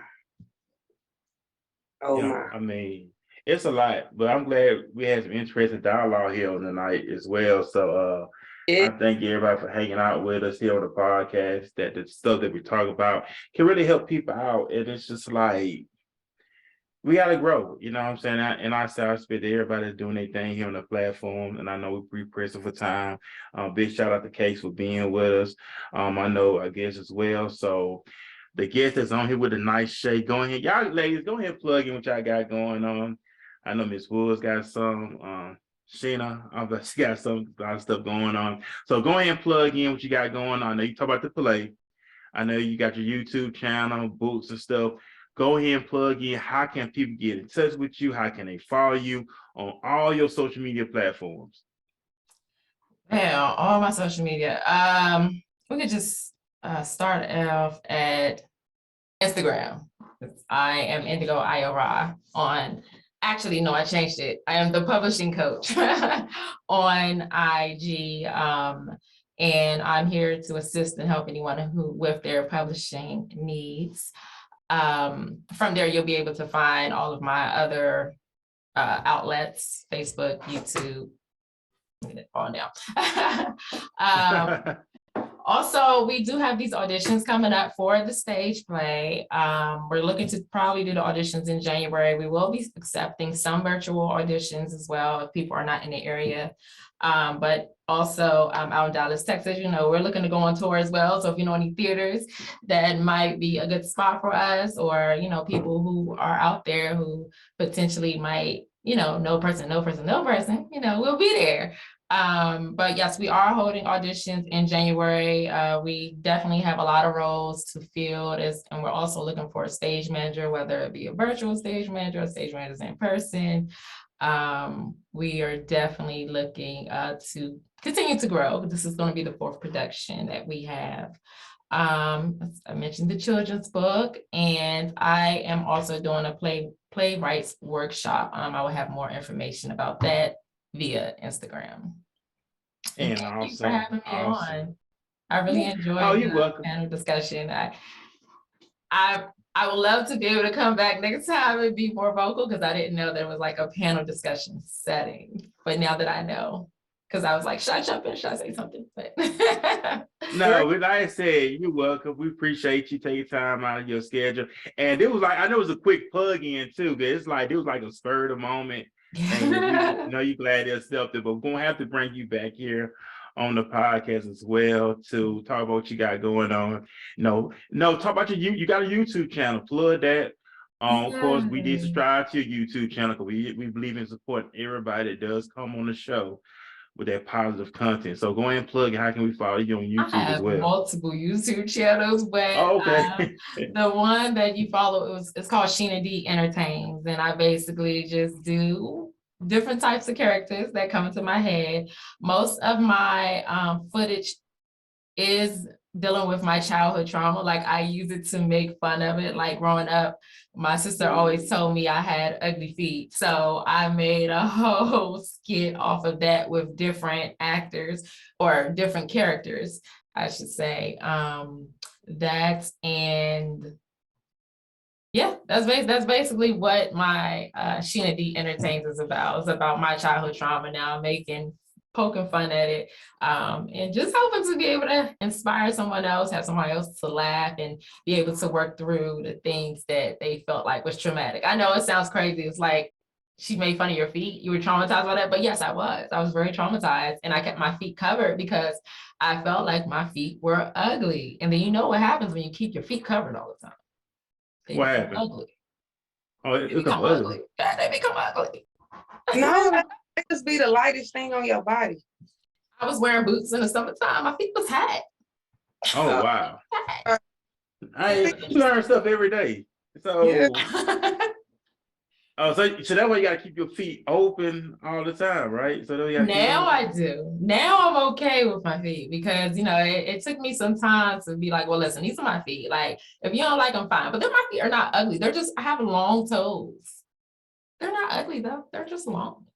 oh Yeah, my. I mean, it's a lot, but I'm glad we had some interesting dialogue here on the night as well. So I thank everybody for hanging out with us here on the podcast. That the stuff that we talk about can really help people out. And it's just like we gotta grow, you know what I'm saying? I say I respect everybody doing their thing here on the platform, and I know we're pressing for time. Big shout out to Case for being with us. I know I guess as well. So the guest that's on here with a nice shade, go ahead, y'all ladies, go ahead and plug in what y'all got going on. I know Miss Woods got some. Sheena, she got some lot of stuff going on. So go ahead and plug in what you got going on. I know you talk about the play. I know you got your YouTube channel, books and stuff. Go ahead and plug in. How can people get in touch with you? How can they follow you on all your social media platforms? Yeah, all my social media. We could just start off at Instagram. I am Indigo Ayora on. Actually, no, I changed it. I am the publishing coach on IG. And I'm here to assist and help anyone who with their publishing needs. From there, you'll be able to find all of my other outlets, Facebook, YouTube. On now. Also, we do have these auditions coming up for the stage play. We're looking to probably do the auditions in January. We will be accepting some virtual auditions as well if people are not in the area. But also out in Dallas, Texas, you know, we're looking to go on tour as well. So if you know any theaters that might be a good spot for us, or, you know, people who are out there who potentially might, you know, no person, you know, we'll be there. But yes, we are holding auditions in January. We definitely have a lot of roles to fill, and we're also looking for a stage manager, whether it be a virtual stage manager or stage managers in person. We are definitely looking to continue to grow. This is going to be the 4th production that we have. I mentioned the children's book, and I am also doing a playwrights workshop. I will have more information about that via Instagram. And Thank you for having me on. I really enjoyed you're the welcome. panel discussion. I would love to be able to come back next time and be more vocal, because I didn't know there was like a panel discussion setting. But now that I know, because I was like, should I jump in? Should I say something? But No, but like I said, you're welcome. We appreciate you taking time out of your schedule. And it was like, I know it was a quick plug in too, because it's like, it was like a spur of the moment. And we know you're glad they accepted, but we're gonna have to bring you back here on the podcast as well to talk about what you got going on. No, talk about you got a YouTube channel, plug that. Of course, we did subscribe to your YouTube channel because we believe in supporting everybody that does come on the show with that positive content. So go ahead and plug it. How can we follow you on YouTube I have as well? multiple YouTube channels, but the one that you follow it's called Sheena D Entertains, and I basically just do different types of characters that come into my head. Most of my footage is dealing with my childhood trauma. Like I use it to make fun of it. Like growing up, my sister always told me I had ugly feet. So I made a whole skit off of that with different actors or different characters, I should say. That, and Yeah, that's basically what my Sheena D Entertains is about. It's about my childhood trauma now, poking fun at it, and just hoping to be able to inspire someone else, have somebody else to laugh and be able to work through the things that they felt like was traumatic. I know it sounds crazy. It's like she made fun of your feet. You were traumatized by that, but yes, I was. I was very traumatized, and I kept my feet covered because I felt like my feet were ugly. And then you know what happens when you keep your feet covered all the time. They What become happened? ugly. Oh, it They become become ugly. ugly. Yeah, they become ugly. No, that just be the lightest thing on your body. I was wearing boots in the summertime. My feet was hot. Oh wow. Hot. You learn stuff every day. Yeah. So so that way you gotta keep your feet open all the time, right? So then you gotta keep them Now open. I do. Now I'm okay with my feet because it took me some time to be like, well, listen, these are my feet. Like, if you don't like them, fine. But then my feet are not ugly. They're just I have long toes. They're not ugly though. They're just long.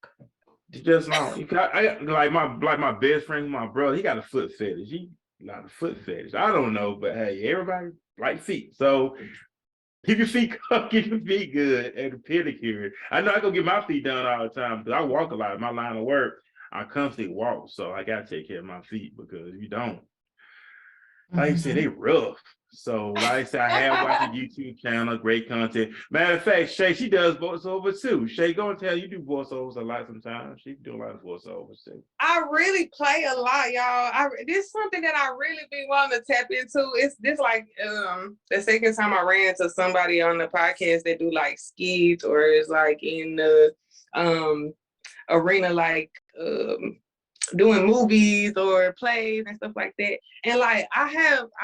Just long. I like my best friend, my brother, he got a foot fetish. He got a foot fetish. I don't know, but hey, everybody like feet. So keep your feet keep your feet good and the pedicure. I know I go get my feet done all the time because I walk a lot. My line of work, I constantly walk. So I gotta take care of my feet because if you don't, like you said, they rough. So, like I said, I have watched a YouTube channel, great content. Matter of fact, Shay, she does voiceover too. Shay, go and tell you do voiceovers a lot sometimes. She do a lot of voiceovers too. I really play a lot, y'all. This is something that I really be wanting to tap into. It's this like the second time I ran into somebody on the podcast that do like skits or is like in the arena like doing movies or plays and stuff like that. And like I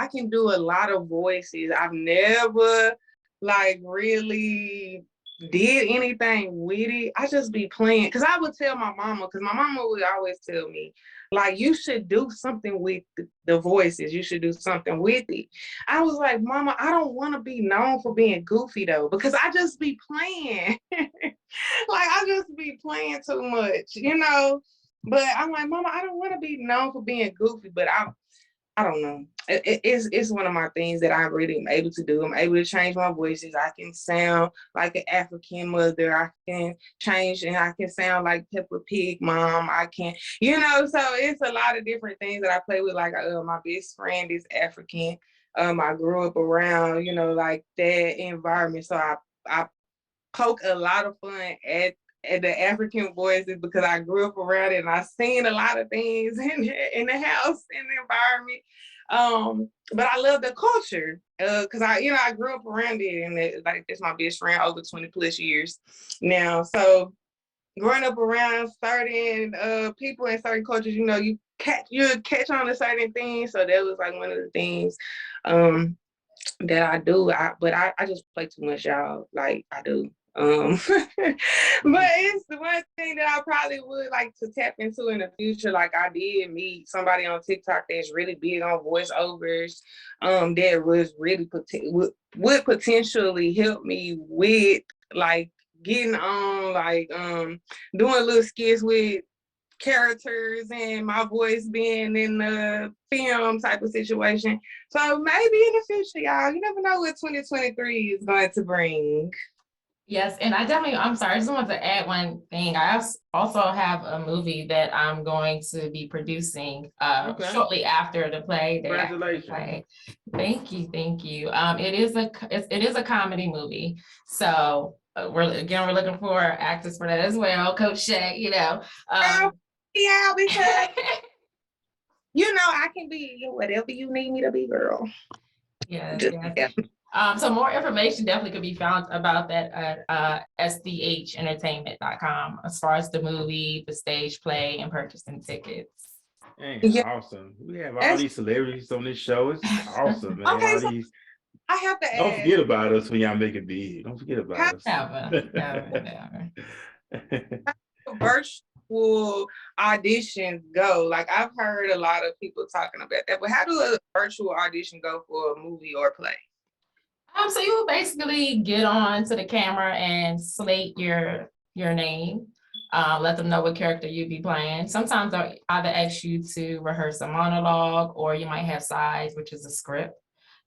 can do a lot of voices. I've never like really did anything with it. I just be playing because I would tell my mama, because my mama would always tell me, like, you should do something with the voices. You should do something with it. I was like, Mama, I don't want to be known for being goofy though, because I just be playing. Like I just be playing too much, you know. But I'm like, Mama, I don't want to be known for being goofy, but I don't know. It's one of my things that I really am able to do. I'm able to change my voices. I can sound like an African mother. I can change and I can sound like Peppa Pig mom. I can, you know, so it's a lot of different things that I play with. Like my best friend is African. I grew up around, you know, like that environment. So I poke a lot of fun at the African voices because I grew up around it and I've seen a lot of things in the house, in the environment. But I love the culture because I grew up around it and it's my best friend over 20 plus years now. So growing up around certain people in certain cultures, you know, you catch on to certain things. So that was like one of the things that I do. But I just play too much, y'all. Like I do. But it's the one thing that I probably would like to tap into in the future. Like I did meet somebody on TikTok that's really big on voiceovers, that was really would potentially help me with like getting on like doing little skits with characters and my voice being in the film type of situation. So maybe in the future, y'all, you never know what 2023 is going to bring. Yes, and I'm sorry, I just wanted to add one thing. I also have a movie that I'm going to be producing Okay. shortly after the play. Congratulations. Thank you, thank you. It is a comedy movie, so we're looking for actors for that as well. Coach Shay, you know. Yeah, because you know I can be whatever you need me to be, girl. Yes, Just, yes. yeah. So more information definitely could be found about that at sdhentertainment.com as far as the movie, the stage play, and purchasing tickets. Man, Yeah. awesome. We have all these celebrities on this show. It's awesome, man. Okay, All so these. I have to Don't ask. forget about us when y'all make it big. Don't forget about us. Never. Virtual auditions go? Like I've heard a lot of people talking about that, but how do a virtual audition go for a movie or a play? So you will basically get on to the camera and slate your name. Let them know what character you'd be playing. Sometimes they'll either ask you to rehearse a monologue, or you might have sides, which is a script.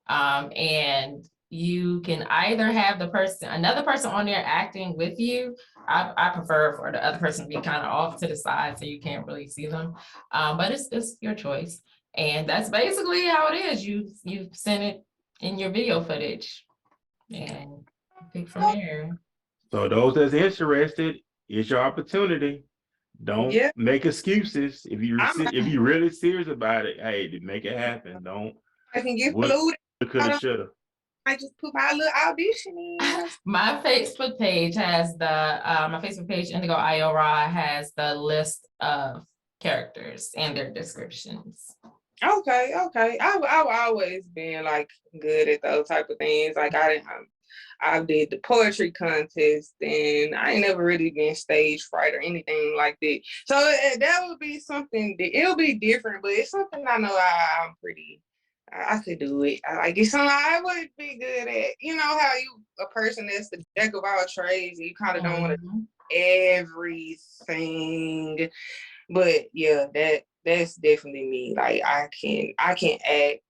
And you can either have another person on there acting with you. I prefer for the other person to be kind of off to the side so you can't really see them. But it's your choice. And that's basically how it is. You send it in your video footage and pick from there. So those that's interested, it's your opportunity. Don't Yeah. make excuses. If I'm you really serious about it, hey, to make it happen. Don't I can get what flued. coulda, shoulda. I just put my little audition in. My Facebook page has my Facebook page, Indigo Iora, has the list of characters and their descriptions. Okay. I've always been like good at those type of things. Like I did the poetry contest, and I ain't never really been stage fright or anything like that. So that would be something that it'll be different, but it's something I know I'm pretty. I could do it. I like it's something I would be good at. You know how you a person that's the jack of all trades, and you kind of don't want to Mhm. everything. But yeah, that's definitely me. Like I can act,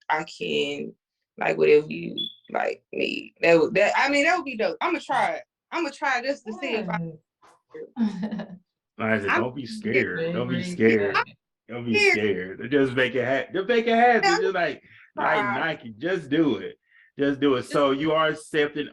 I can like whatever you like need. That would be dope. I'm gonna try it. I'm gonna try just to see if I Like I said, I'm don't be scared. Don't be Very scared. good. Don't be here. scared. Just make it happen. Just make it happen. Just like Nike. Just do it. Just do it. So you are accepting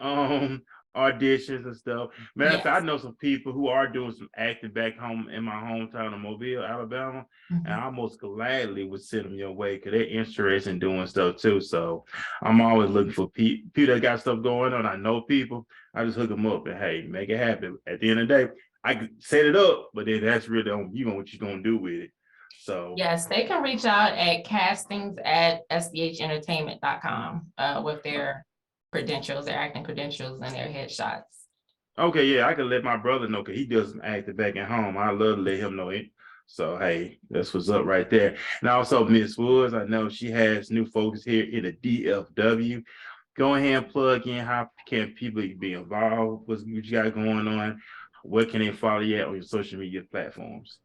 auditions and stuff. Matter of fact, I Yes. know some people who are doing some acting back home in my hometown of Mobile, Alabama. And I almost gladly would send them your way because they're interested in doing stuff too. So I'm always looking for people that got stuff going on. I know people. I just hook them up and hey, make it happen. At the end of the day, I can set it up, but then that's really on you and what you're gonna do with it. So Yes, they can reach out at castings@sdhentertainment.com with their credentials, their acting credentials and their headshots. okay, yeah, I can let my brother know because he does some acting back at home. I love to let him know it. So hey, that's what's up right there. And also Miss Woods, I know she has new focus here in the DFW. Go ahead and plug in how can people be involved, what you got going on, what can they follow you at on your social media platforms?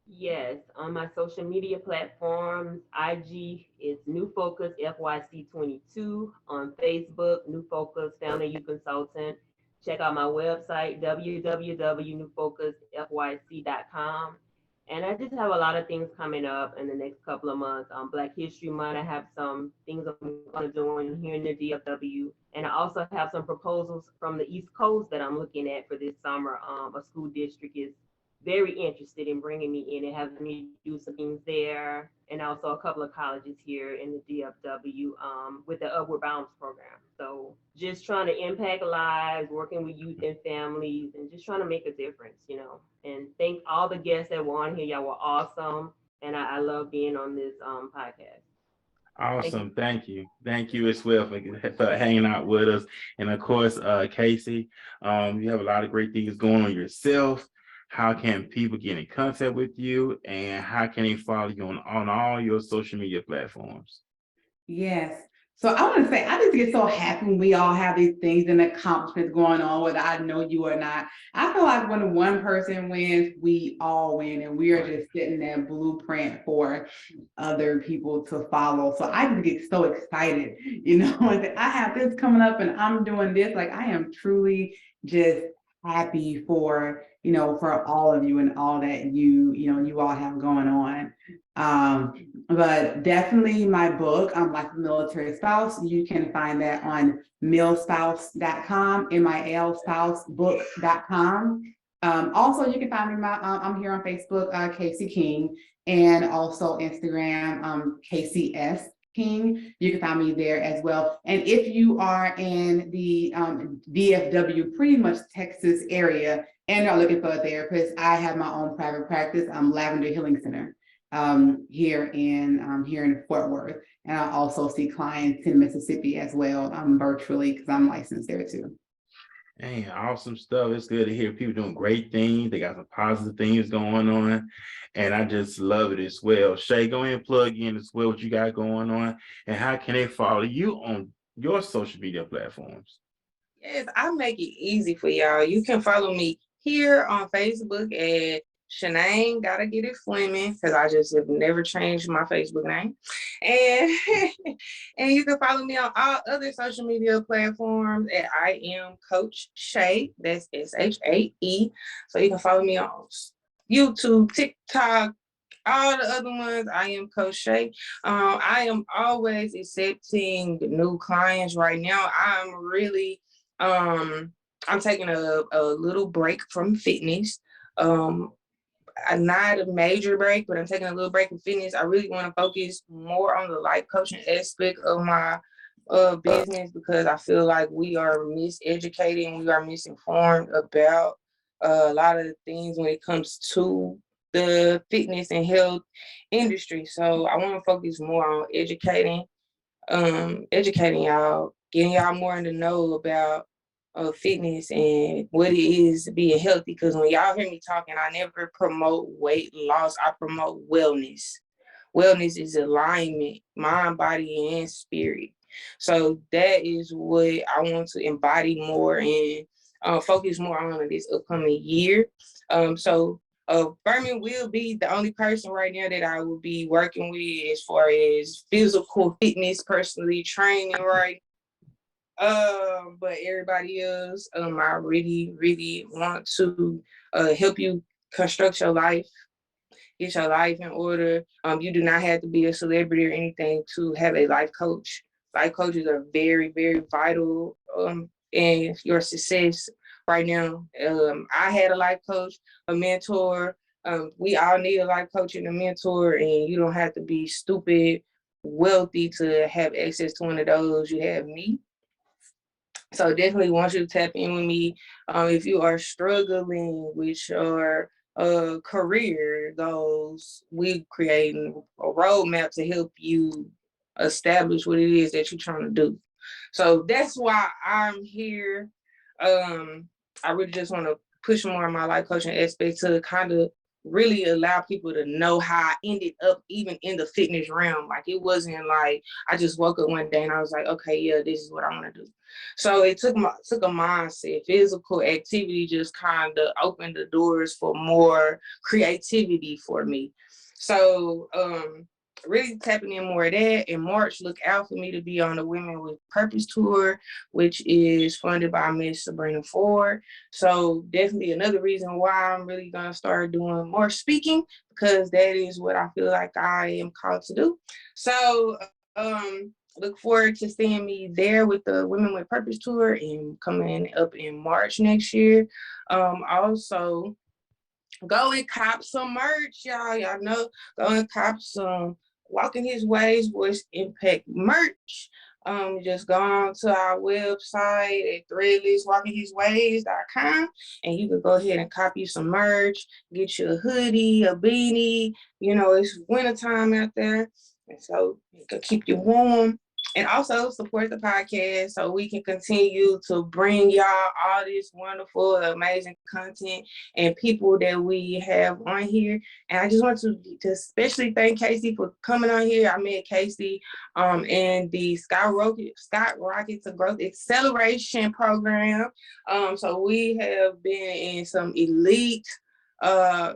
Yes, on my social media platforms, IG is New Focus FYC22. On Facebook, New Focus Family Youth Consultant. Check out my website, www.newfocusfyc.com. And I just have a lot of things coming up in the next couple of months. Black History Month, I have some things I'm going to do here in the DFW. And I also have some proposals from the East Coast that I'm looking at for this summer. A school district is very interested in bringing me in and having me do some things there, and also a couple of colleges here in the DFW with the Upward Bounds program. So just trying to impact lives, working with youth and families, and just trying to make a difference, you know. And thank all the guests that were on here. Y'all were awesome, and I love being on this podcast. Awesome. Thank you. Thank you as well for hanging out with us. And of course, Casey, you have a lot of great things going on yourself. How can people get in contact with you and how can they follow you on all your social media platforms? Yes. So I want to say, I just get so happy when we all have these things and accomplishments going on, whether I know you or not. I feel like when one person wins, we all win, and we are just setting that blueprint for other people to follow. So I just get so excited, you know, I have this coming up and I'm doing this. Like I am truly just happy for, you know, for all of you and all that you all have going on. But definitely my book, Like a Military Spouse, you can find that on milspouse.com, milspousebook.com. Also, you can find me, I'm here on Facebook, Casey King, and also Instagram, KCS King. You can find me there as well. And if you are in the DFW, pretty much Texas area, and are looking for a therapist, I have my own private practice, Lavender Healing Center here in Fort Worth. And I also see clients in Mississippi as well, virtually, because I'm licensed there too. Hey, awesome stuff. It's good to hear people doing great things. They got some positive things going on. And I just love it as well. Shay, go ahead and plug in as well what you got going on. And how can they follow you on your social media platforms? Yes, I make it easy for y'all. You can follow me here on Facebook at Shanae, gotta get it Fleming, because I just have never changed my Facebook name. And and you can follow me on all other social media platforms at I am Coach Shay. That's SHAE. So you can follow me on YouTube, TikTok, all the other ones. I am Coach Shay. I am always accepting new clients right now. I'm taking a little break from fitness. Not a major break, but I'm taking a little break from fitness. I really want to focus more on the life coaching aspect of my business, because I feel like we are miseducated and we are misinformed about a lot of the things when it comes to the fitness and health industry. So I want to focus more on educating y'all, getting y'all more in the know about fitness and what it is being healthy. Because when y'all hear me talking, I never promote weight loss. I promote wellness. Wellness is alignment, mind, body, and spirit. So that is what I want to embody more and focus more on this upcoming year. Furman will be the only person right now that I will be working with as far as physical fitness, personally training, right? But everybody else, I really, really want to help you construct your life, get your life in order. You do not have to be a celebrity or anything to have a life coach. Life coaches are very, very vital in your success right now. I had a life coach, a mentor. We all need a life coach and a mentor, and you don't have to be stupid wealthy to have access to one of those. You have me. So definitely want you to tap in with me if you are struggling with your career goals. We creating a roadmap to help you establish what it is that you're trying to do. So that's why I'm here. I really just want to push more of my life coaching aspect to kind of really allow people to know how I ended up even in the fitness realm. Like, it wasn't like I just woke up one day and I was like, okay, yeah, this is what I want to do. So it took a mindset. Physical activity just kind of opened the doors for more creativity for me. So really tapping in more of that. In March, look out for me to be on the Women with Purpose tour, which is funded by Miss Sabrina Ford. So definitely another reason why I'm really gonna start doing more speaking, because that is what I feel like I am called to do. So look forward to seeing me there with the Women with Purpose tour and coming up in March next year. Also, go and cop some merch, y'all. Y'all know, go and cop some Walking His Ways Voice Impact merch. Just go on to our website at threadlesswalkinghisways.com, and you can go ahead and copy some merch, get you a hoodie, a beanie. You know, it's wintertime out there, and so it can keep you warm. And also support the podcast so we can continue to bring y'all all this wonderful, amazing content and people that we have on here. And I just want to especially thank Casey for coming on here. I met Casey in the Skyrocket to Growth Acceleration Program. So we have been in some elite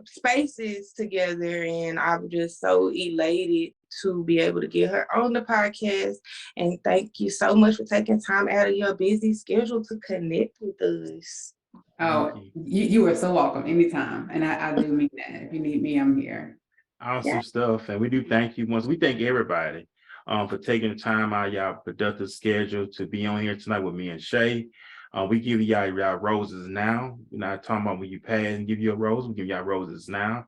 spaces together, and I'm just so elated to be able to get her on the podcast. And thank you so much for taking time out of your busy schedule to connect with us. Oh, you are so welcome anytime. And I do mean that. If you need me, I'm here. Awesome stuff. And we do thank you once. We thank everybody for taking the time out of y'all productive schedule to be on here tonight with me and Shay. We give y'all roses now. We're not talking about when you pass and give you a rose. We give y'all roses now.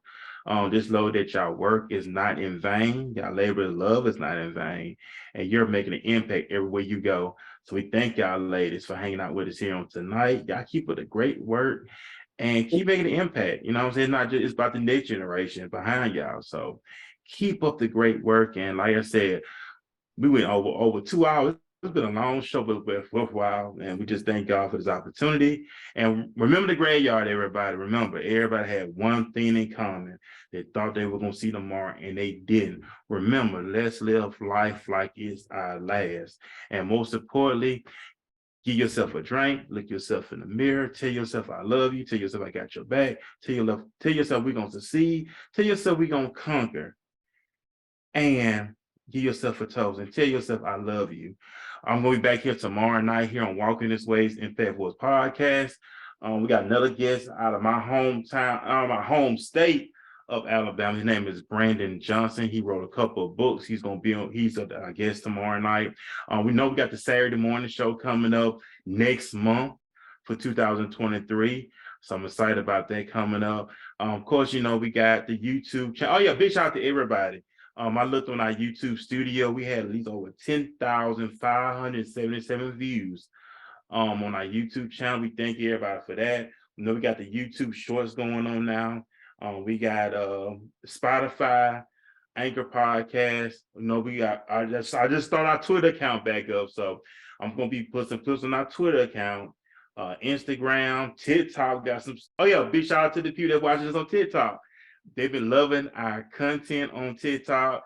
This load that y'all work is not in vain. Y'all labor of love is not in vain. And you're making an impact everywhere you go. So we thank y'all ladies for hanging out with us here on tonight. Y'all keep up the great work and keep making an impact. You know what I'm saying? Not just, it's about the next generation behind y'all. So keep up the great work. And like I said, we went over 2 hours. It's been a long show, but worthwhile. And we just thank God for this opportunity. And remember the graveyard, everybody. Remember, everybody had one thing in common. They thought they were going to see tomorrow, and they didn't. Remember, let's live life like it's our last. And most importantly, Give yourself a drink, look yourself in the mirror, tell yourself I love you, tell yourself I got your back, tell yourself we're gonna succeed, tell yourself we're gonna conquer, and give yourself a toast and tell yourself I love you. I'm gonna be back here tomorrow night here on Walking This Way's Impact Wars podcast. We got another guest out of my hometown, out of my home state of Alabama. His name is Brandon Johnson. He wrote a couple of books. He's a guest tomorrow night. We know we got the Saturday morning show coming up next month for 2023. So I'm excited about that coming up. Of course, you know, we got the YouTube channel. Oh yeah, big shout out to everybody. I looked on our YouTube studio. We had at least over 10,577 views on our YouTube channel. We thank everybody for that. You know, we got the YouTube shorts going on now. We got Spotify, Anchor Podcast. You know, we got I just started our Twitter account back up. So I'm gonna be putting some clips on our Twitter account, Instagram, TikTok. Got some. Oh yeah, big shout out to the people that watching us on TikTok. They've been loving our content on TikTok.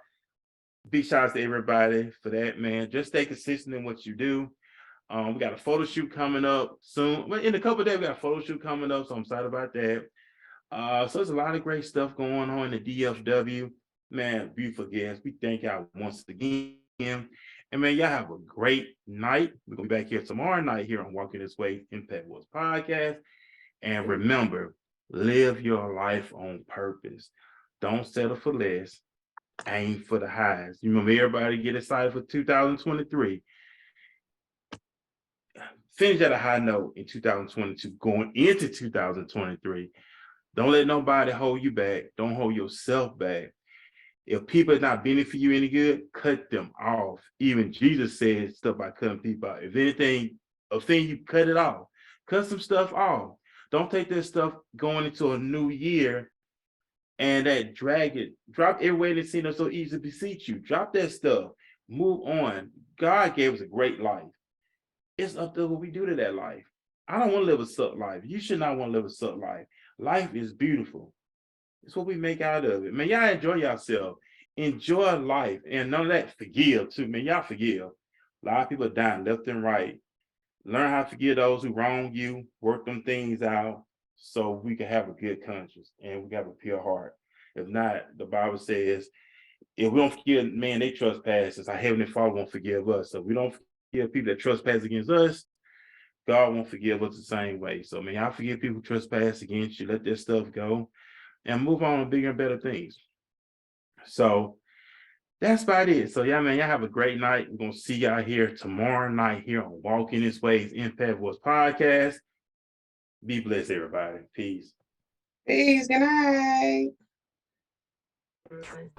Big shout out to everybody for that, man. Just stay consistent in what you do. We got a photo shoot coming up soon. Well, in a couple of days, we got a photo shoot coming up, so I'm excited about that. So there's a lot of great stuff going on in the DFW. Man, beautiful guests. We thank y'all once again. And man, y'all have a great night. We're gonna be back here tomorrow night here on Walking This Way Impact Wars podcast. And remember, live your life on purpose. Don't settle for less. Aim for the highs. You remember, everybody get excited for 2023. Finish at a high note in 2022, going into 2023. Don't let nobody hold you back. Don't hold yourself back. If people are not benefiting you any good, cut them off. Even Jesus said stuff about cutting people out. If anything, you cut it off. Cut some stuff off. Don't take this stuff going into a new year and that drag it. Drop everywhere that seems so easy to beseech you. Drop that stuff. Move on. God gave us a great life. It's up to what we do to that life. I don't want to live a suck life. You should not want to live a suck life. Life is beautiful. It's what we make out of it. Man, y'all enjoy yourself. Enjoy life. And none of that, forgive too. Man, y'all forgive. A lot of people are dying left and right. Learn how to forgive those who wrong you. Work them things out so we can have a good conscience and we can have a pure heart. If not, the Bible says, if we don't forgive man, they trespasses, our Heavenly Father won't forgive us. So if we don't forgive people that trespass against us, God won't forgive us the same way. So man, y'all forgive people who trespass against you. Let that stuff go and move on to bigger and better things. So that's about it. So yeah, man, y'all have a great night. We're gonna see y'all here tomorrow night here on Walking This Way's Impact Wars podcast. Be blessed, everybody. Peace. Peace. Good night. Okay.